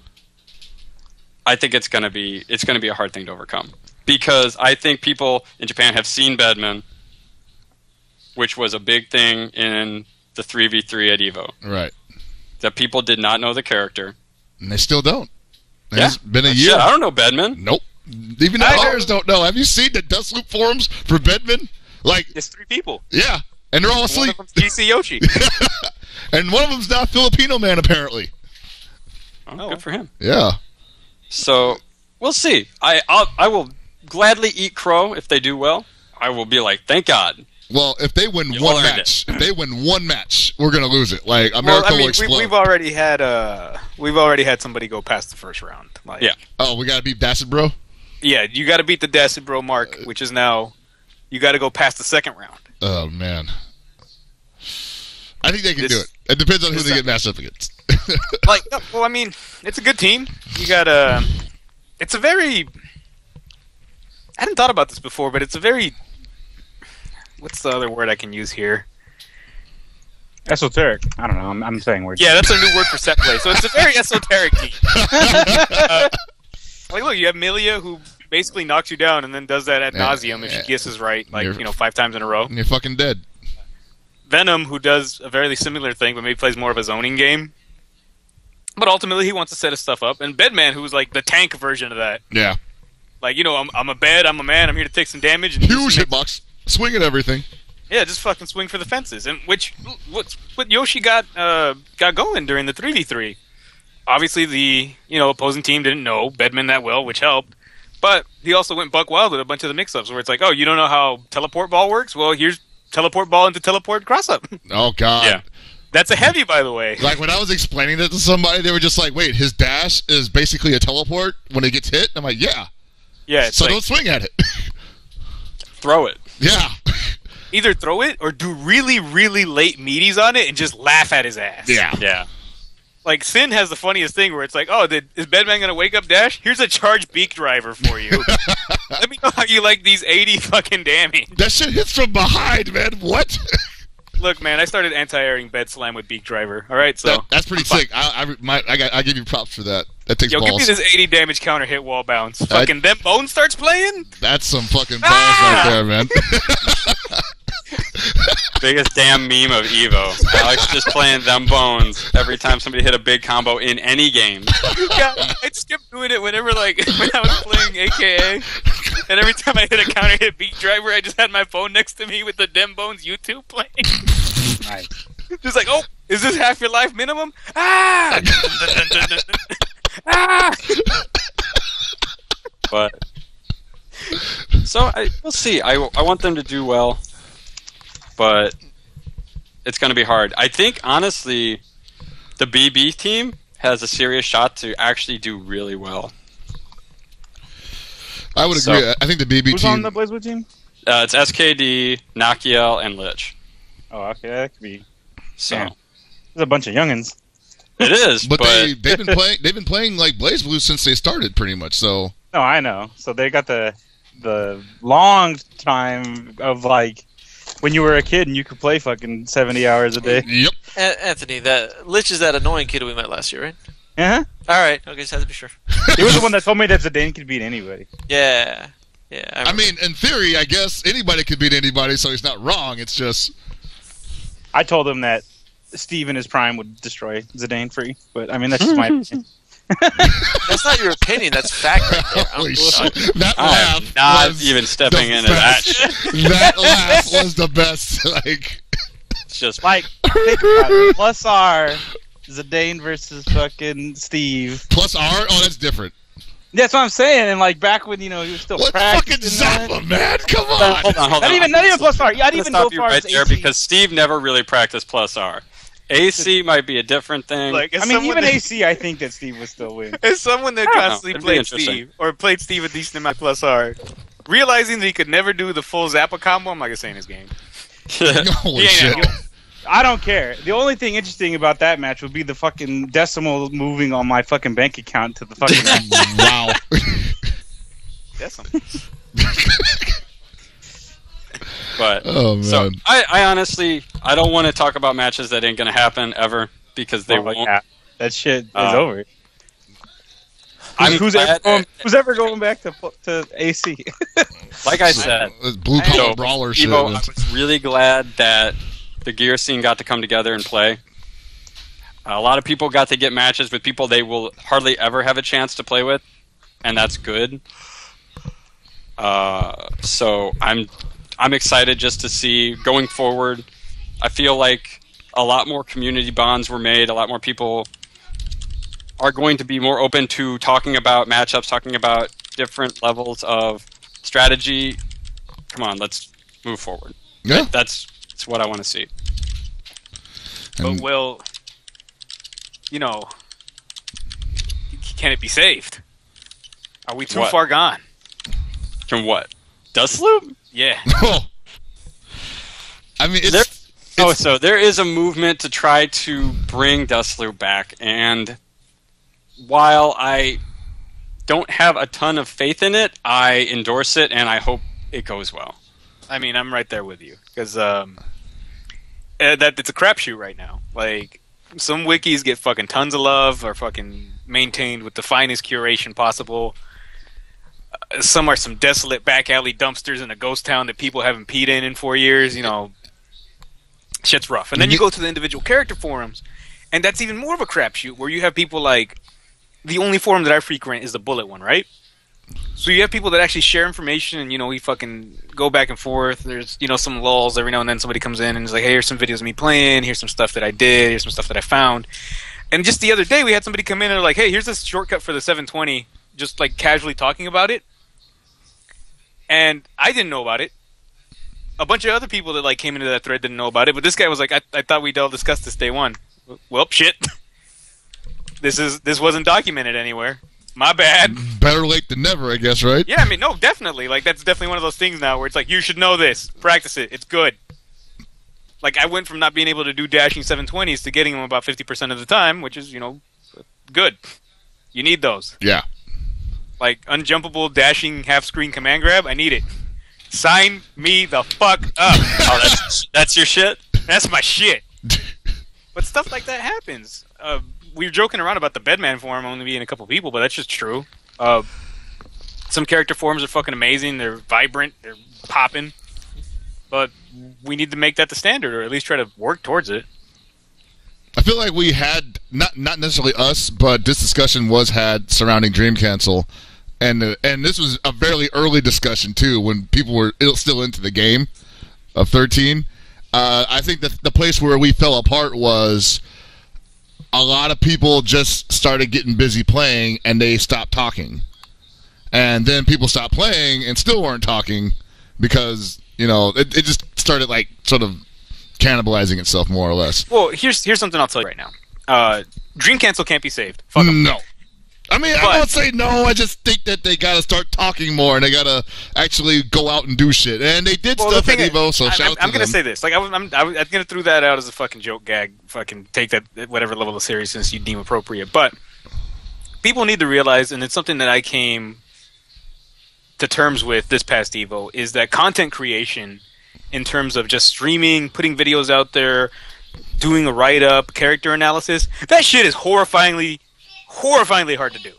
I think it's gonna be a hard thing to overcome. Because I think people in Japan have seen Bedman, which was a big thing in the 3v3 at EVO. Right. That people did not know the character. And they still don't. Yeah. It's been a year. Shit, I don't know Bedman. Nope. Even the players don't know. Have you seen the Dustloop forums for Bedman? Like, It's 3 people. yeah. And they're all One asleep. of them's DC Yoshi. And one of them's not Filipino man, apparently. Oh, good for him. Yeah. So we'll see. I will gladly eat crow if they do well. I will be like, thank God. Well, if they win You one earned match, we're gonna lose it. Like, America will explode. we've already had somebody go past the first round. Like, Yeah. Oh, we gotta beat Bassett, bro. yeah, you got to beat the Dassid Bro mark, which is now you got to go past the second round. Oh man. I think they can This- do it. It depends on who this- they get matched up against. Like, no, well, I mean, it's a good team. You got it's a very. I hadn't thought about this before, but it's a very. What's the other word I can use here? Esoteric. I don't know. I'm saying words. Yeah, that's a new word for set play. So it's a very esoteric team. Like, look, you have Milia, who basically knocks you down and then does that ad nauseum if she guesses right, like, You're- 5 times in a row. And you're fucking dead. Venom, who does a very similar thing, but maybe plays more of a zoning game. But ultimately, he wants to set his stuff up. And Bedman, who's like the tank version of that. Yeah. Like, I'm a bed, I'm a man, I'm here to take some damage. And Huge just hitbox. Swing at everything. yeah, just fucking swing for the fences. And what Yoshi got going during the 3v3. Obviously, the opposing team didn't know Bedman that well, which helped. But he also went buck wild with a bunch of the mix-ups, where it's like, oh, you don't know how teleport ball works? Well, here's teleport ball into teleport cross-up. Oh god. Yeah. That's a heavy, by the way. Like, when I was explaining it to somebody, they were just like, wait, his dash is basically a teleport when it gets hit? I'm like, yeah. Yeah, it's So like, don't swing at it. Throw it. Yeah. either throw it or do really, really late meaties on it and just laugh at his ass. Yeah. Yeah. Like, Sin has the funniest thing where it's like, oh, is Bedman going to wake up Dash? Here's a charge beak driver for you. Let me know how you like these 80 fucking damage. That shit hits from behind, man. What? Look, man, I started anti-airing bed slam with beak driver. All right, so That's pretty sick. I give you props for that. That takes yo, give balls. me this 80 damage counter hit wall bounce. Fucking them Bone starts playing. That's some fucking balls right there, man. Biggest damn meme of Evo. Alex just playing them bones every time somebody hit a big combo in any game. Yeah, I just kept doing it whenever, like, when I was playing AKA, and every time I hit a counter hit beat driver, I just had my phone next to me with the Dem Bones YouTube playing. Nice. Just like, oh, is this half your life minimum? Ah! Ah! But so we'll see. I want them to do well, but it's going to be hard. I think honestly, the BB team has a serious shot to actually do really well. I would agree. I think the BB Who's team. on the BlazBlue team? It's SKD, Nakiel, and Lich. Oh, okay, that could be. So Yeah. There's a bunch of youngins. It is, but they've been playing like BlazBlue since they started, pretty much. So no, I know. So they got the long time of like when you were a kid and you could play fucking 70 hours a day. Yep. Anthony, that Lich is that annoying kid we met last year, right? Uh-huh. All right. Okay, just had to be sure. He was the one that told me that Zidane could beat anybody. Yeah. I mean, in theory, I guess anybody could beat anybody, so he's not wrong. It's just I told him that Steve in his prime would destroy Zidane free, but I mean that's just my opinion. That's not your opinion. That's fact right there. holy shit. That I'm laugh not was even stepping the into that best. shit. That laugh was the best. Like, It's just Like, think about it. Plus R, Zidane versus fucking Steve. plus R? Oh, that's different. That's what I'm saying. And like back when he was still Let's fucking practicing zap that. him, man. Come on. hold on. Not even plus R. Yeah, I'd I'm even gonna go stop you far right as there AC. because Steve never really practiced plus R. AC might be a different thing. Like, I mean, even AC, I think that Steve would still win. as someone that I don't know. constantly It'd be played interesting. Steve or played Steve a decent amount plus R, realizing that he could never do the full Zappa combo, I'm not gonna say in his game. Holy Yeah, shit. yeah. I don't care. The only thing interesting about that match would be the fucking decimal moving on my fucking bank account to the fucking. Wow. That's something. But Oh, man. so I honestly I don't want to talk about matches that ain't gonna happen ever because they won't. Yeah, that shit is Uh, over. I'm Who's ever going back to AC? like I said, This blue collar So, brawler shit. Evo, I was really glad that the gear scene got to come together and play. A lot of people got to get matches with people they will hardly ever have a chance to play with, and that's good. So I'm excited just to see going forward. I feel like a lot more community bonds were made. A lot more people are going to be more open to talking about matchups, talking about different levels of strategy. Come on, let's move forward. Yeah. That's what I want to see. And- But well, can it be saved? Are we too What? far gone? From what? Dust Loop? Yeah. Oh. I mean, it's So there is a movement to try to bring Dustloop back, and while I don't have a ton of faith in it, I endorse it, and I hope it goes well. I mean, I'm right there with you because that it's a crapshoot right now. Like, some wikis get fucking tons of love, are fucking maintained with the finest curation possible. Some are some desolate back alley dumpsters in a ghost town that people haven't peed in 4 years. Shit's rough. And then you go to the individual character forums, and that's even more of a crapshoot, where you have people like the only forum that I frequent is the Bullet one, right? So you have people that actually share information, and we fucking go back and forth. There's some lulls every now and then. Somebody comes in and is like, "Hey, here's some videos of me playing. Here's some stuff that I did. Here's some stuff that I found." And just the other day, we had somebody come in and they're like, "Hey, here's this shortcut for the 720." Just like casually talking about it, and I didn't know about it. A bunch of other people that like came into that thread didn't know about it, but this guy was like, "I thought we'd all discussed this day one." Well, shit. This wasn't documented anywhere. My bad. better late than never, I guess, right? Yeah, I mean, no, definitely. Like, that's definitely one of those things now where it's like, you should know this. Practice it. It's good. Like, I went from not being able to do dashing 720s to getting them about 50% of the time, which is, good. You need those. Yeah. Like, unjumpable dashing half-screen command grab, I need it. Sign me the fuck up. Oh, that's your shit? That's my shit. But stuff like that happens. We were joking around about the Bedman forum only being a couple people, but that's just true. Some character forums are fucking amazing. They're vibrant. They're popping. But we need to make that the standard, or at least try to work towards it. I feel like we had, not necessarily us, but this discussion was had surrounding Dream Cancel. And this was a fairly early discussion, too, when people were still into the game of 13. I think that the place where we fell apart was a lot of people just started getting busy playing, and they stopped talking. And then people stopped playing and still weren't talking because, it just started, like, sort of cannibalizing itself, more or less. Well, here's something I'll tell you right now. Dream Cancel can't be saved. Fuck 'em. No. I mean, I won't say no. I just think that they got to start talking more, and they got to actually go out and do shit. And they did stuff at Evo, so shout out to I'm going them. to say this. Like, I'm going to throw that out as a fucking joke gag. Fucking take that at whatever level of seriousness you deem appropriate. But people need to realize, and it's something that I came to terms with this past Evo, is that content creation, in terms of just streaming, putting videos out there, doing a write-up, character analysis, that shit is horrifyingly hard to do.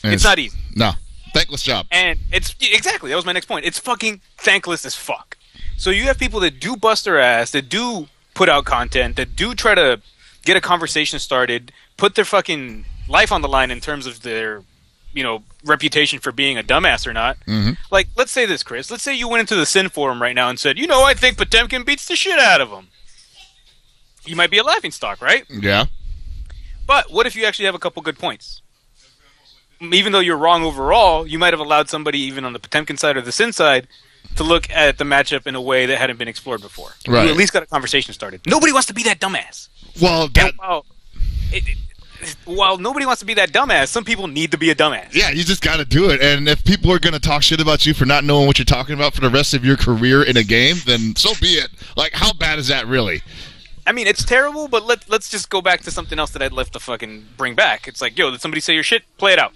It's not easy. No. Thankless job. And it's exactly, that was my next point. It's fucking thankless as fuck. So you have people that do bust their ass, that do put out content, that do try to get a conversation started, put their fucking life on the line in terms of their, reputation for being a dumbass or not. Mm-hmm. Like, let's say this, Chris. Let's say you went into the Sin Forum right now and said, I think Potemkin beats the shit out of him. You might be a laughingstock, right? Yeah. But what if you actually have a couple good points? Even though you're wrong overall, you might have allowed somebody, even on the Potemkin side or the Sin side, to look at the matchup in a way that hadn't been explored before. Right. You at least got a conversation started. Nobody wants to be that dumbass. Well, while nobody wants to be that dumbass, some people need to be a dumbass. Yeah, you just got to do it. And if people are going to talk shit about you for not knowing what you're talking about for the rest of your career in a game, then so be it. Like, how bad is that really? I mean, it's terrible, but let's just go back to something else that I'd left to fucking bring back. It's like, did somebody say your shit? Play it out.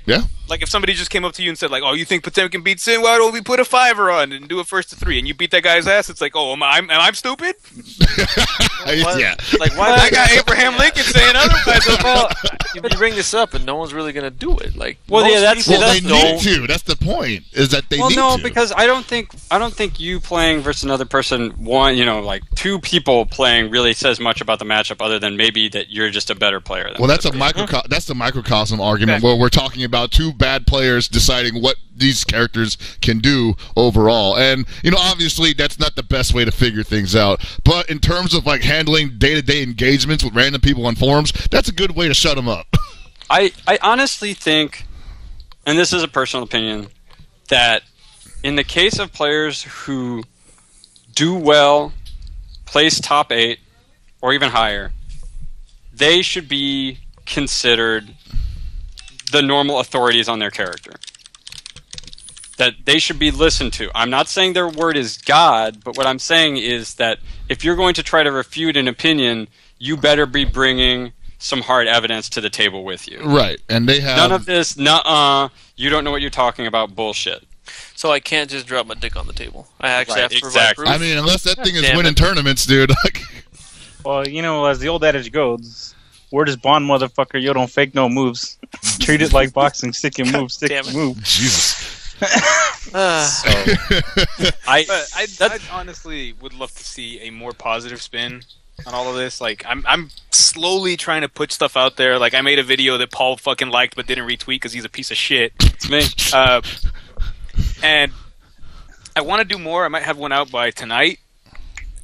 Yeah. Like, if somebody just came up to you and said, like, oh, you think Potemkin beats Sin? Why don't we put a 5-er on and do a 1st-to-3? And you beat that guy's ass, it's like, oh, am I stupid? Yeah. Like, why? I got Abraham Lincoln saying otherwise. Well, you bring this up, and no one's really going to do it. Like, they need to. That's the point. Is that they need to. Well, no, because I don't think you playing versus another person, like two people playing, really says much about the matchup, other than maybe that you're just a better player. Than that's the microcosm argument where we're talking about two bad players deciding what these characters can do overall. And obviously that's not the best way to figure things out, but in terms of like handling day-to-day engagements with random people on forums, that's a good way to shut them up. I honestly think, and this is a personal opinion, that in the case of players who do well, place top 8 or even higher, they should be considered the normal authorities on their character. That they should be listened to. I'm not saying their word is God, but what I'm saying is that if you're going to try to refute an opinion, you better be bringing some hard evidence to the table with you. Right, and they have... None of this, you don't know what you're talking about bullshit. So I can't just drop my dick on the table. I actually have to provide proof. I mean, unless that thing is winning tournaments, dude. Well, as the old adage goes, word is bond, motherfucker. You don't fake no moves. Treat it like boxing. Stick and move. Stick and move. Jesus. I honestly would love to see a more positive spin on all of this. Like, I'm slowly trying to put stuff out there. Like, I made a video that Paul fucking liked but didn't retweet because he's a piece of shit. It's me. And I want to do more. I might have one out by tonight.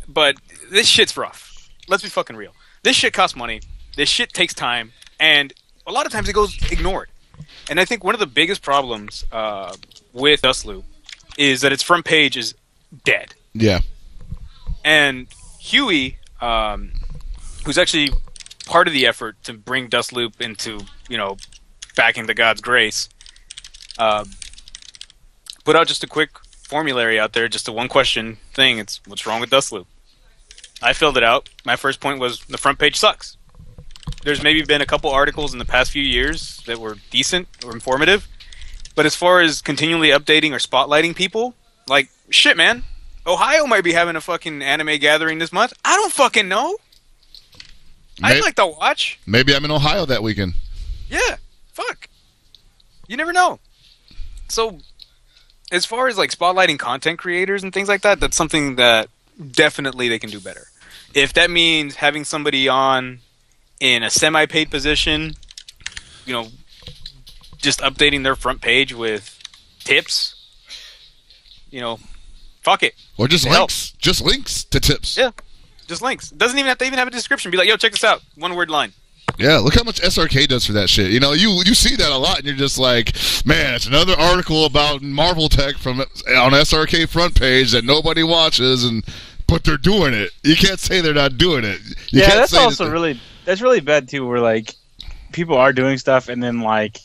But this shit's rough. Let's be fucking real. This shit costs money. This shit takes time. And a lot of times it goes ignored. And I think one of the biggest problems with Dustloop is that its front page is dead. Yeah. And Huey, who's actually part of the effort to bring Dustloop into, backing the God's grace, put out just a quick formulary out there, just a one-question thing. It's, what's wrong with Dustloop? I filled it out. My first point was, the front page sucks. There's maybe been a couple articles in the past few years that were decent or informative, but as far as continually updating or spotlighting people, like, shit, man. Ohio might be having a fucking anime gathering this month. I don't fucking know. I'd like to watch. Maybe I'm in Ohio that weekend. Yeah, fuck. You never know. So, as far as, like, spotlighting content creators and things like that, that's something that definitely they can do better. If that means having somebody on in a semi-paid position, just updating their front page with tips, fuck it. Or just links. Just links to tips. Yeah, just links. Doesn't even have to have a description. Be like, yo, check this out. One-word line. Yeah, look how much SRK does for that shit. You see that a lot, and you're just like, man, it's another article about Marvel Tech on SRK front page that nobody watches, but they're doing it. You can't say they're not doing it. That's also really bad too. Where like people are doing stuff, and then like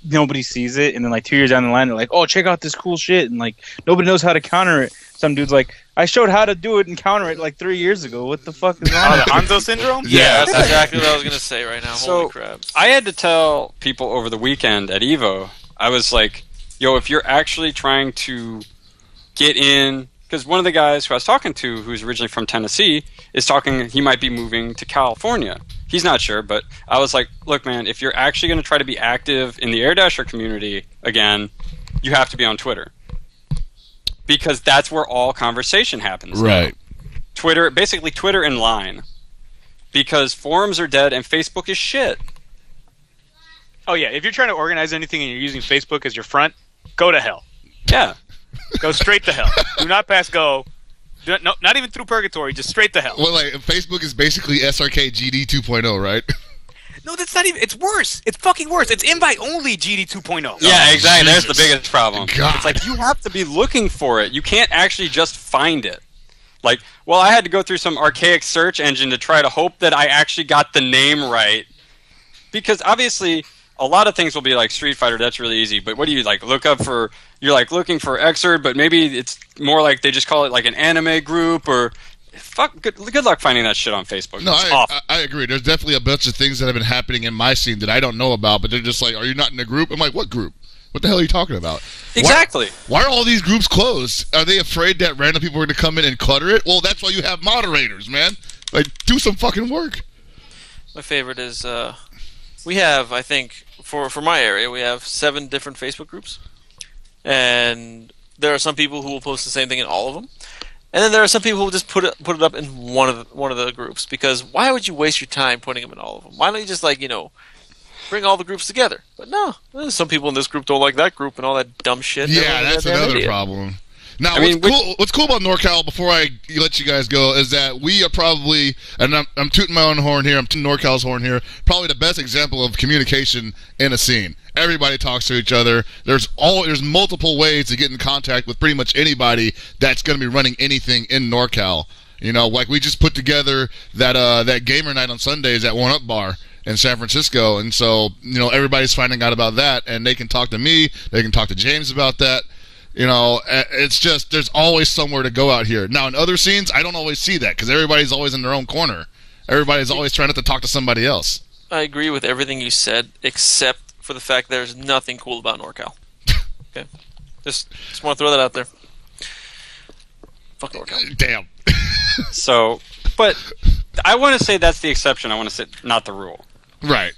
nobody sees it, and then like 2 years down the line, they're like, "Oh, check out this cool shit," and like nobody knows how to counter it. Some dude's like, "I showed how to do it and counter it like 3 years ago. What the fuck is wrong?" Oh, the Hanzo syndrome? Yeah, that's exactly what I was gonna say right now. So, Holy crap! I had to tell people over the weekend at Evo, I was like, yo, if you're actually trying to get in, because one of the guys who I was talking to, who's originally from Tennessee, is talking, he might be moving to California. He's not sure, but I was like, look, man, if you're actually going to try to be active in the Air Dasher community again, you have to be on Twitter. Because that's where all conversation happens. Right. Now. Twitter, basically Twitter and Line. Because forums are dead and Facebook is shit. Oh, yeah. If you're trying to organize anything and you're using Facebook as your front, go to hell. Yeah. Go straight to hell. Do not pass go. No, not even through purgatory. Just straight to hell. Well, like Facebook is basically SRK GD 2.0, right? No, that's not even. It's worse. It's fucking worse. It's invite only GD 2.0. Yeah, exactly. Jesus. There's the biggest problem. God. It's like you have to be looking for it. You can't actually just find it. Like, well, I had to go through some archaic search engine to try to hope that I actually got the name right. Because obviously, a lot of things will be like Street Fighter. That's really easy. But what do you like look up for? You're like looking for Xrd, but maybe it's more like they just call it like an anime group or. Fuck. Good luck finding that shit on Facebook. No, It's awful. I agree. There's definitely a bunch of things that have been happening in my scene that I don't know about, but they're just like, "Are you not in a group?" I'm like, "What group? What the hell are you talking about?" Exactly. Why are all these groups closed? Are they afraid that random people are going to come in and clutter it? Well, that's why you have moderators, man. Like, do some fucking work. My favorite is we have, I think, for my area, we have 7 different Facebook groups, and there are some people who will post the same thing in all of them, and then there are some people who will just put it up in one of the groups. Because why would you waste your time putting them in all of them? Why don't you just bring all the groups together? But no, some people in this group don't like that group and all that dumb shit. Yeah, that's another problem. Now, what's cool about NorCal, before I let you guys go, is that we are probably, and I'm tooting my own horn here, I'm tooting NorCal's horn here, probably the best example of communication in a scene. Everybody talks to each other. There's multiple ways to get in contact with pretty much anybody that's going to be running anything in NorCal. You know, like we just put together that gamer night on Sundays at One Up Bar in San Francisco, and so everybody's finding out about that, and they can talk to me, they can talk to James about that. It's just there's always somewhere to go out here. Now in other scenes, I don't always see that because everybody's always in their own corner. Everybody's always trying not to talk to somebody else. I agree with everything you said, except for the fact there's nothing cool about NorCal. Okay, just want to throw that out there. Fuck NorCal. Damn. So, but I want to say that's the exception. I want to say not the rule. Right.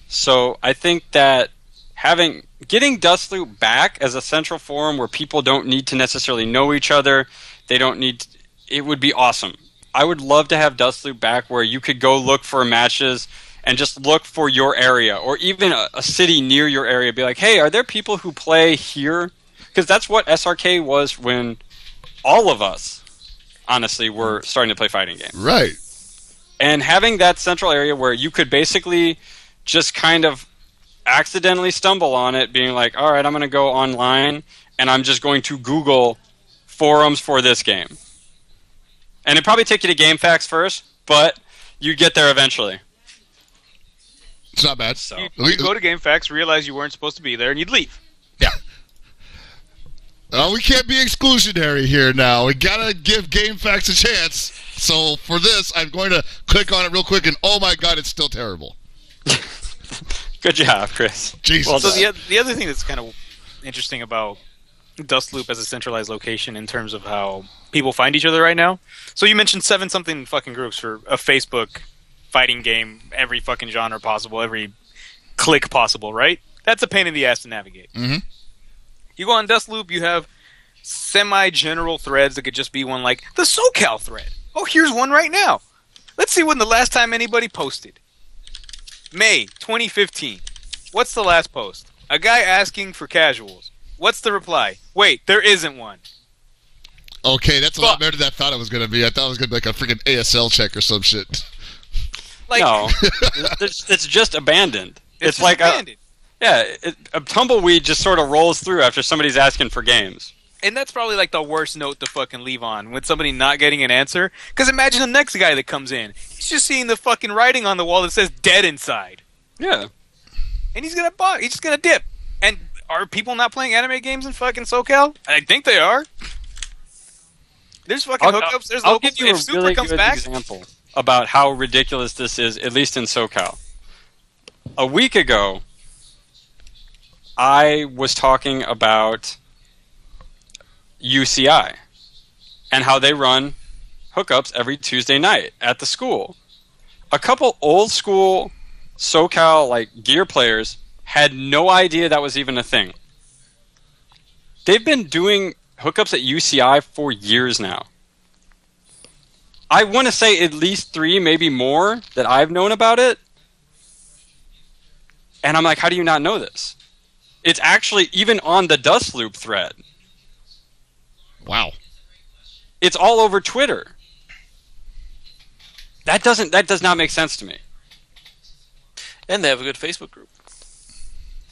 So I think that getting Dustloop back as a central forum where people don't need to necessarily know each other, it would be awesome. I would love to have Dustloop back where you could go look for matches and just look for your area or even a city near your area. Be like, hey, are there people who play here? Because that's what SRK was when all of us, honestly, were starting to play fighting games. Right. And having that central area where you could basically just kind of accidentally stumble on it, being like, all right, I'm going to go online and I'm just going to Google forums for this game. And it'd probably take you to GameFAQs first, but you'd get there eventually. It's not bad. So you go to GameFAQs, realize you weren't supposed to be there, and you'd leave. Yeah. We can't be exclusionary here now. We gotta give GameFAQs a chance. So for this, I'm going to click on it real quick, and oh my god, it's still terrible. Good job, Chris. Jesus. Well, so the other thing that's kind of interesting about Dustloop as a centralized location in terms of how people find each other right now. So you mentioned 7-something fucking groups for a Facebook fighting game, every fucking genre possible, every click possible, right? That's a pain in the ass to navigate. Mm-hmm. You go on Dustloop, you have semi-general threads that could just be one like the SoCal thread. Oh, here's one right now. Let's see when the last time anybody posted. May 2015. What's the last post? A guy asking for casuals. What's the reply? Wait, there isn't one. Okay, that's a lot better than I thought it was going to be. I thought it was going to be like a freaking ASL check or some shit. No, it's just abandoned. It's like abandoned. a tumbleweed just sort of rolls through after somebody's asking for games. And that's probably like the worst note to fucking leave on with somebody not getting an answer. Because imagine the next guy that comes in. He's just seeing the fucking writing on the wall that says dead inside. Yeah. And he's just gonna dip. And are people not playing anime games in fucking SoCal? I think they are. There's fucking hookups. There's I'll locals. give you If a Super really comes good back, example about how ridiculous this is, at least in SoCal. A week ago, I was talking about UCI and how they run hookups every Tuesday night at the school. A couple old school SoCal gear players had no idea that was even a thing. They've been doing hookups at UCI for years now. I want to say at least 3, maybe more, that I've known about it. And I'm like, how do you not know this? It's actually even on the Dust Loop thread. Wow. It's all over Twitter. That does not make sense to me. And they have a good Facebook group.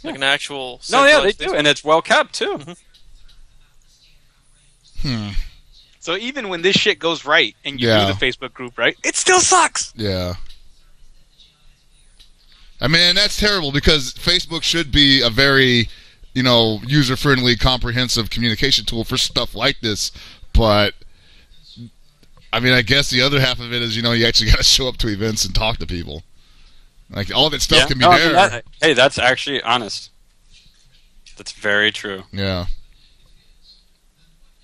Like an actual... No, yeah, they Facebook. do, and it's well kept, too. so even when this shit goes right and you Yeah. do the Facebook group right, it still sucks. Yeah. I mean, that's terrible because Facebook should be a very, user-friendly, comprehensive communication tool for stuff like this. But, I mean, I guess the other half of it is, you actually got to show up to events and talk to people. Like, all that stuff can be there. Hey, that's actually honest. That's very true. Yeah.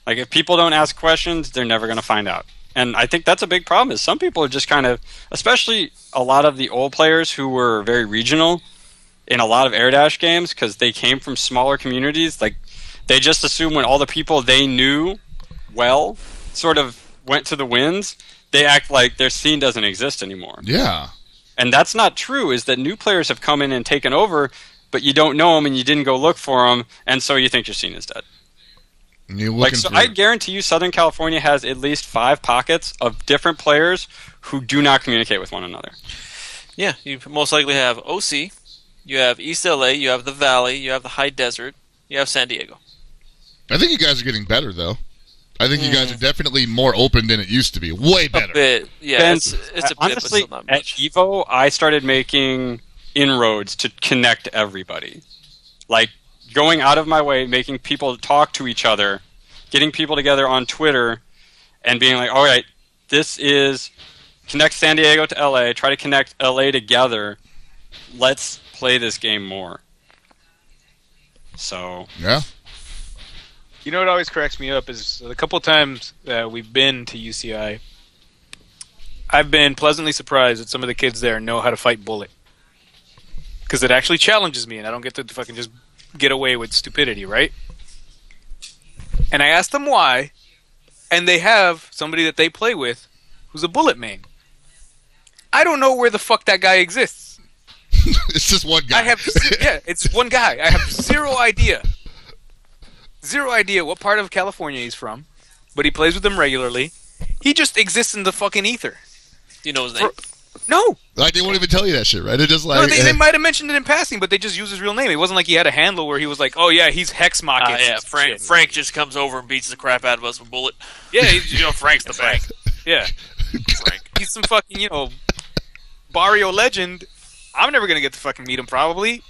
Like, if people don't ask questions, they're never going to find out. And I think that's a big problem, is some people are just kind of, especially a lot of the old players who were very regional in a lot of Air Dash games, because they came from smaller communities, they just assume when all the people they knew well sort of went to the wins, they act like their scene doesn't exist anymore. Yeah. And that's not true, is that new players have come in and taken over, but you don't know them and you didn't go look for them, and so you think your scene is dead. And you're looking I guarantee you Southern California has at least 5 pockets of different players who do not communicate with one another. Yeah, you most likely have OC, you have East LA, you have the Valley, you have the High Desert, you have San Diego. I think you guys are getting better, though. I think you guys are definitely more open than it used to be. Way better. A bit, yeah. Ben, It's a bit, honestly, but still not at much. EVO, I started making inroads to connect everybody. Like, going out of my way, making people talk to each other, getting people together on Twitter, and being like, all right, this is connect San Diego to LA, try to connect LA together, let's play this game more. So... Yeah. You know what always cracks me up is a couple times that we've been to UCI, I've been pleasantly surprised that some of the kids there know how to fight Bullet. Because it actually challenges me, and I don't get to fucking just get away with stupidity, right? And I asked them why, and they have somebody that they play with who's a Bullet main. I don't know where the fuck that guy exists. It's just one guy. It's one guy. I have zero idea. Zero idea what part of California he's from, but he plays with them regularly. He just exists in the fucking ether. Do you know his name? No. Like, they won't even tell you that shit, right? It's just like... No, they might have mentioned it in passing, but they just use his real name. It wasn't like he had a handle where he was like, oh yeah, he's Hexmock. Yeah, Frank just comes over and beats the crap out of us with Bullet. Yeah, Frank's the best. Yeah. Frank. He's some fucking, Barrio legend. I'm never going to get to fucking meet him, probably.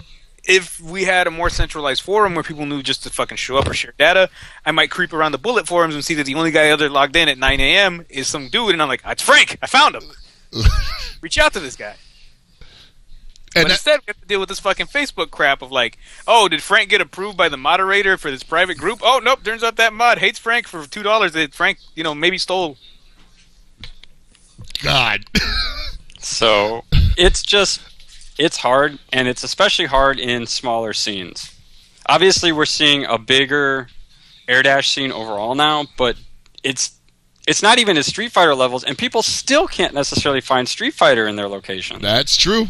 If we had a more centralized forum where people knew just to fucking show up or share data, I might creep around the Bullet forums and see that the only guy other logged in at 9 a.m. is some dude, and I'm like, it's Frank! I found him! Reach out to this guy. But instead, we have to deal with this fucking Facebook crap of like, oh, did Frank get approved by the moderator for this private group? Oh, nope, turns out that mod hates Frank for $2 that Frank, maybe stole. God. So, it's hard, and it's especially hard in smaller scenes. Obviously, we're seeing a bigger Air Dash scene overall now, but it's not even at Street Fighter levels, and people still can't necessarily find Street Fighter in their location. That's true.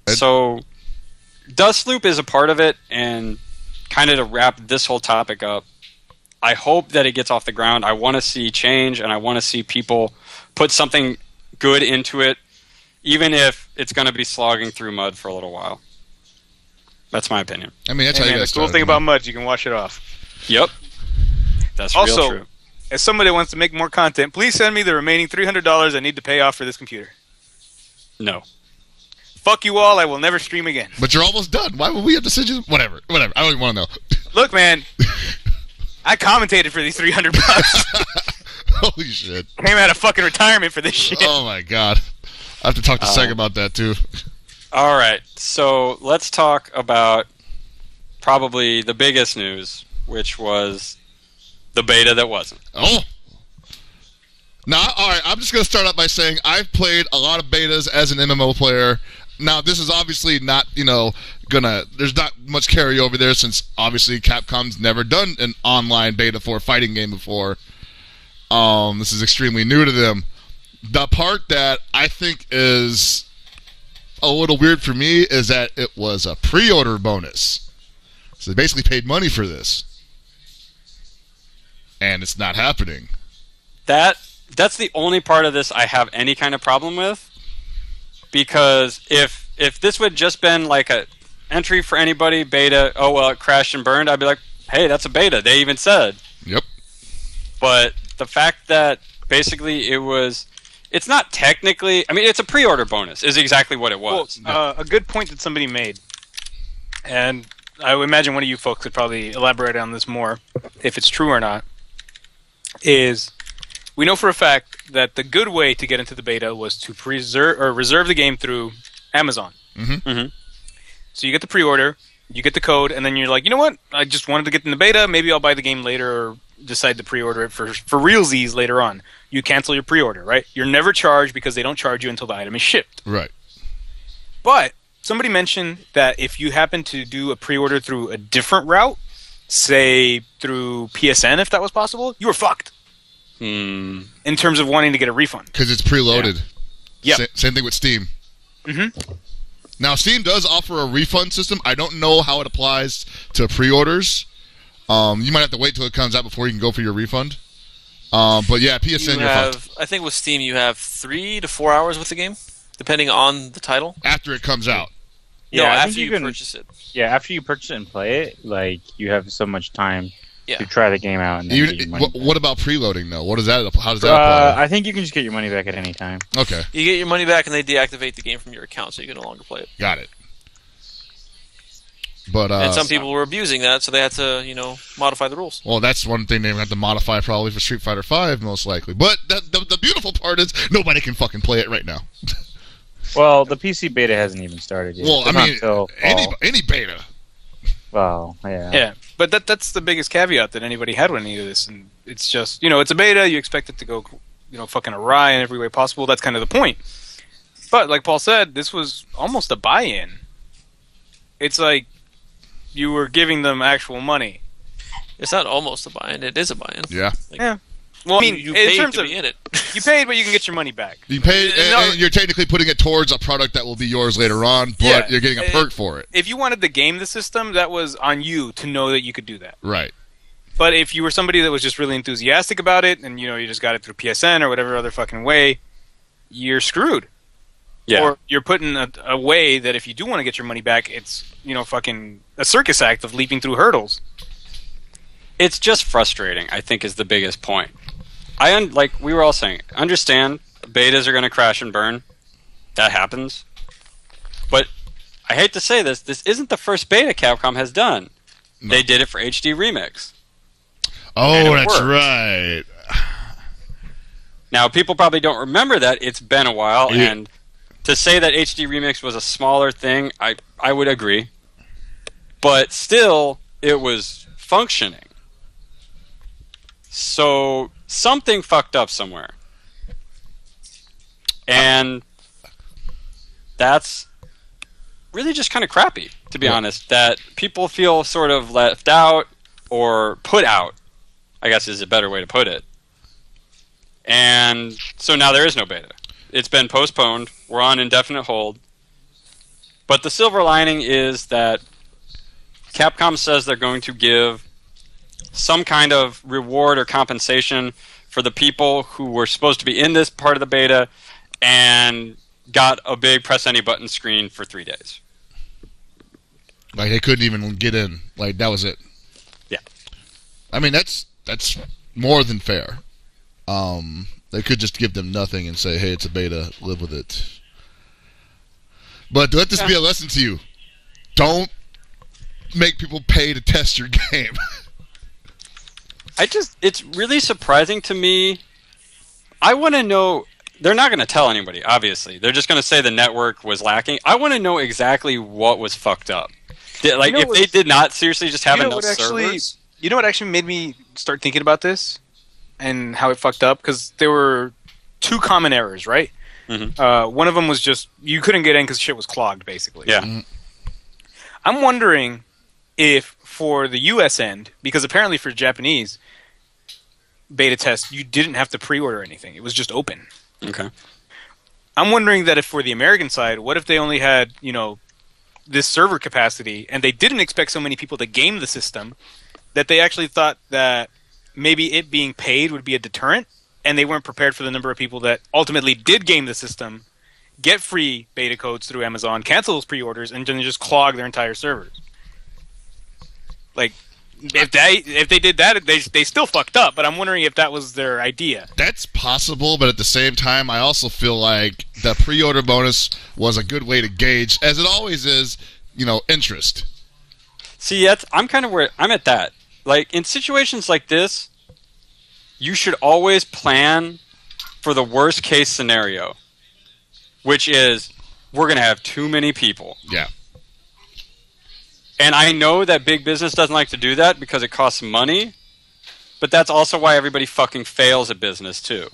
So, Dust Loop is a part of it, and kind of to wrap this whole topic up, I hope that it gets off the ground. I want to see change, and I want to see people put something good into it, even if it's going to be slogging through mud for a little while. That's my opinion. I mean, that's how you the guys cool started, thing about mud, you can wash it off. Yep. That's Also, real true. as somebody that wants to make more content, please send me the remaining $300 I need to pay off for this computer. No. fuck you all. I will never stream again. But you're almost done. Why would we have to send you? Whatever. I don't even want to know. Look, man. I commentated for these $300. Holy shit. Came out of fucking retirement for this shit. Oh my god. I have to talk to Seg about that too. All right. So let's talk about probably the biggest news, which was the beta that wasn't. Oh. Now, all right, I'm just going to start out by saying I've played a lot of betas as an MMO player. Now, this is obviously not, there's not much carryover there since obviously Capcom's never done an online beta for a fighting game before. This is extremely new to them. The part that I think is a little weird for me is that it was a pre-order bonus. So they basically paid money for this. And it's not happening. That's the only part of this I have any kind of problem with, because if this would just been like a entry for anybody beta, oh well, it crashed and burned, I'd be like, hey, that's a beta. They even said. Yep. But the fact that basically it's not technically, I mean, it's a pre-order bonus is exactly what it was. Well, a good point that somebody made, and I would imagine one of you folks could probably elaborate on this more, if it's true or not, is we know for a fact that the good way to get into the beta was to reserve the game through Amazon. Mm-hmm. Mm-hmm. So you get the pre-order, you get the code, and then you're like, you know what? I just wanted to get in the beta. Maybe I'll buy the game later or decide to pre-order it for realsies later on. You cancel your pre-order, right? You're never charged because they don't charge you until the item is shipped. Right. But somebody mentioned that if you happen to do a pre-order through a different route, say through PSN if that was possible, you were fucked. In terms of wanting to get a refund. Because it's preloaded. Yeah. Same thing with Steam. Mm-hmm. Now, Steam does offer a refund system. I don't know how it applies to pre-orders. You might have to wait till it comes out before you can go for your refund. But yeah, PSN, you're fucked. I think with Steam you have 3 to 4 hours with the game, depending on the title. After it comes out. No, Yeah, I after think you purchase it. Yeah, after you purchase it and play it, like you have so much time Yeah. to try the game out. And then get your money back. What about preloading, though? What is that? How does that apply? I think you can just get your money back at any time. Okay, You get your money back and they deactivate the game from your account so you can no longer play it. got it. But And some people were abusing that, so they had to, modify the rules. well, that's one thing they have to modify probably for Street Fighter V, most likely. But the beautiful part is nobody can fucking play it right now. Well, the PC beta hasn't even started yet. Well, It's I not mean, until any fall. beta. Well, yeah. Yeah, but that's the biggest caveat that anybody had with any of this, and it's just it's a beta. You expect it to go fucking awry in every way possible. That's kind of the point. But like Paul said, this was almost a buy-in. It's like you were giving them actual money. It's not almost a buy-in; it is a buy-in. Yeah. Yeah. Well, I mean, you in paid terms to of be in it. you paid, but you can get your money back. You pay, No. and you're technically putting it towards a product that will be yours later on, but Yeah. you're getting a perk for it. If you wanted to game the system, that was on you to know that you could do that. Right. But if you were somebody that was just really enthusiastic about it, and you just got it through PSN or whatever other fucking way, you're screwed. Yeah. Or you're put in a way that if you do want to get your money back, it's fucking a circus act of leaping through hurdles. It's just frustrating, I think, is the biggest point. Like we were all saying, understand betas are going to crash and burn. That happens. But I hate to say this isn't the first beta Capcom has done. No. They did it for HD Remix. Oh, And it that's worked. right. Now, people probably don't remember that. It's been a while, Yeah. and to say that HD Remix was a smaller thing, I would agree. But still, it was functioning. So, something fucked up somewhere. And that's really just kind of crappy, to be Yeah. honest, that people feel sort of left out or put out, I guess is a better way to put it. And so now there is no beta. It's been postponed. We're on indefinite hold. But the silver lining is that Capcom says they're going to give some kind of reward or compensation for the people who were supposed to be in this part of the beta and got a big press any button screen for 3 days. Like they couldn't even get in. Like that was it. Yeah. I mean that's more than fair. They could just give them nothing and say, "Hey, it's a beta. Live with it." But let this be a lesson to you. Don't make people pay to test your game. It's really surprising to me. I want to know, they're not going to tell anybody, obviously. They're just going to say the network was lacking. I want to know exactly what was fucked up. If they did not seriously just have enough servers. You know what actually made me start thinking about this and how it fucked up? Because there were two common errors, right? Mm-hmm. One of them was just you couldn't get in because shit was clogged, basically. Yeah. Mm-hmm. I'm wondering if for the U.S. end, because apparently for Japanese beta test, you didn't have to pre-order anything. It was just open. Okay. I'm wondering that if for the American side, what if they only had, this server capacity and they didn't expect so many people to game the system that they actually thought that maybe it being paid would be a deterrent, and they weren't prepared for the number of people that ultimately did game the system, get free beta codes through Amazon, cancel those pre-orders, and then just clog their entire servers. Like, if they did that, they still fucked up. But I'm wondering if that was their idea. That's possible, but at the same time, I also feel like the pre-order bonus was a good way to gauge, as it always is, interest. See, I'm kind of where I'm at that. Like, in situations like this, you should always plan for the worst case scenario, which is we're going to have too many people. Yeah. And I know that big business doesn't like to do that because it costs money, but that's also why everybody fucking fails at business too.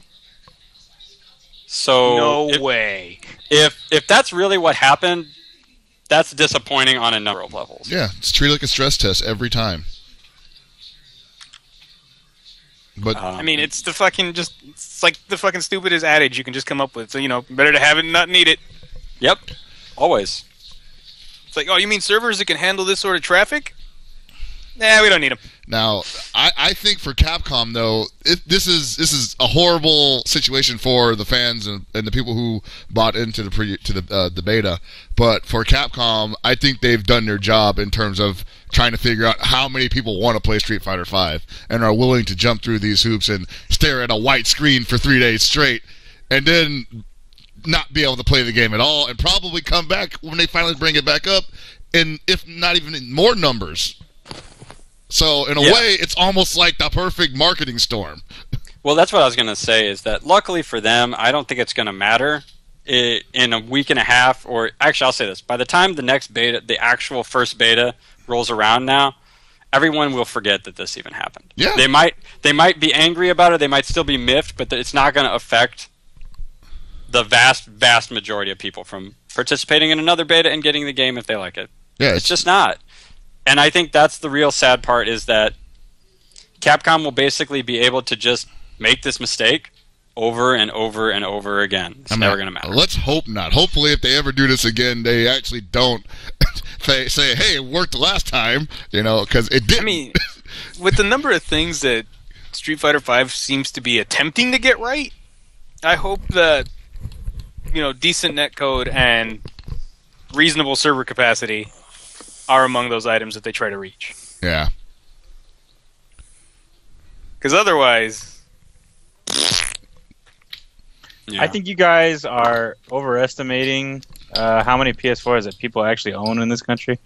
So no way. If that's really what happened, that's disappointing on a number of levels. Yeah, it's treated like a stress test every time. But I mean, it's like the fucking stupidest adage you can just come up with. So, better to have it and not need it. Yep. Always. It's like, oh, you mean servers that can handle this sort of traffic? Nah, we don't need them. Now, I think for Capcom, though, this is a horrible situation for the fans and the people who bought into the beta. But for Capcom, I think they've done their job in terms of trying to figure out how many people want to play Street Fighter V and are willing to jump through these hoops and stare at a white screen for 3 days straight, and then not be able to play the game at all, and probably come back when they finally bring it back up, and if not even in more numbers. So, in a way, it's almost like the perfect marketing storm. Well, that's what I was going to say, is that luckily for them, I don't think it's going to matter in a week and a half, or actually, I'll say this. By the time the next beta, the actual first beta, rolls around now, everyone will forget that this even happened. Yeah. They might be angry about it, they might still be miffed, but it's not going to affect the vast, vast majority of people from participating in another beta and getting the game if they like it. Yeah, it's just not. And I think that's the real sad part, is that Capcom will basically be able to just make this mistake over and over and over again. It's never going to matter. Let's hope not. Hopefully, if they ever do this again, they actually don't say, hey, it worked last time, because it didn't. I mean, with the number of things that Street Fighter V seems to be attempting to get right, I hope that, decent netcode and reasonable server capacity are among those items that they try to reach. Yeah. Because otherwise... Yeah. I think you guys are overestimating how many PS4s that people actually own in this country.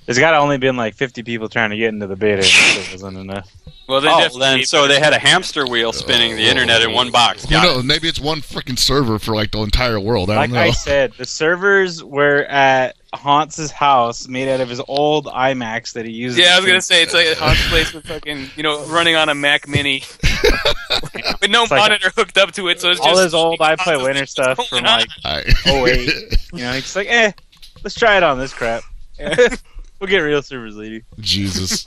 There's got to only been like 50 people trying to get into the beta, and it wasn't enough. Well, so they had a hamster wheel spinning the internet in one box. Who knows? Maybe it's one freaking server for like the entire world. I don't know. Like I said, the servers were at Hans's house, made out of his old iMacs that he uses. Yeah, I was gonna say it's like Hans' place with fucking running on a Mac Mini with no monitor hooked up to it, so it's all just his old I Play Winter stuff from like 08. He's just like, let's try it on this crap. We'll get real servers later. Jesus.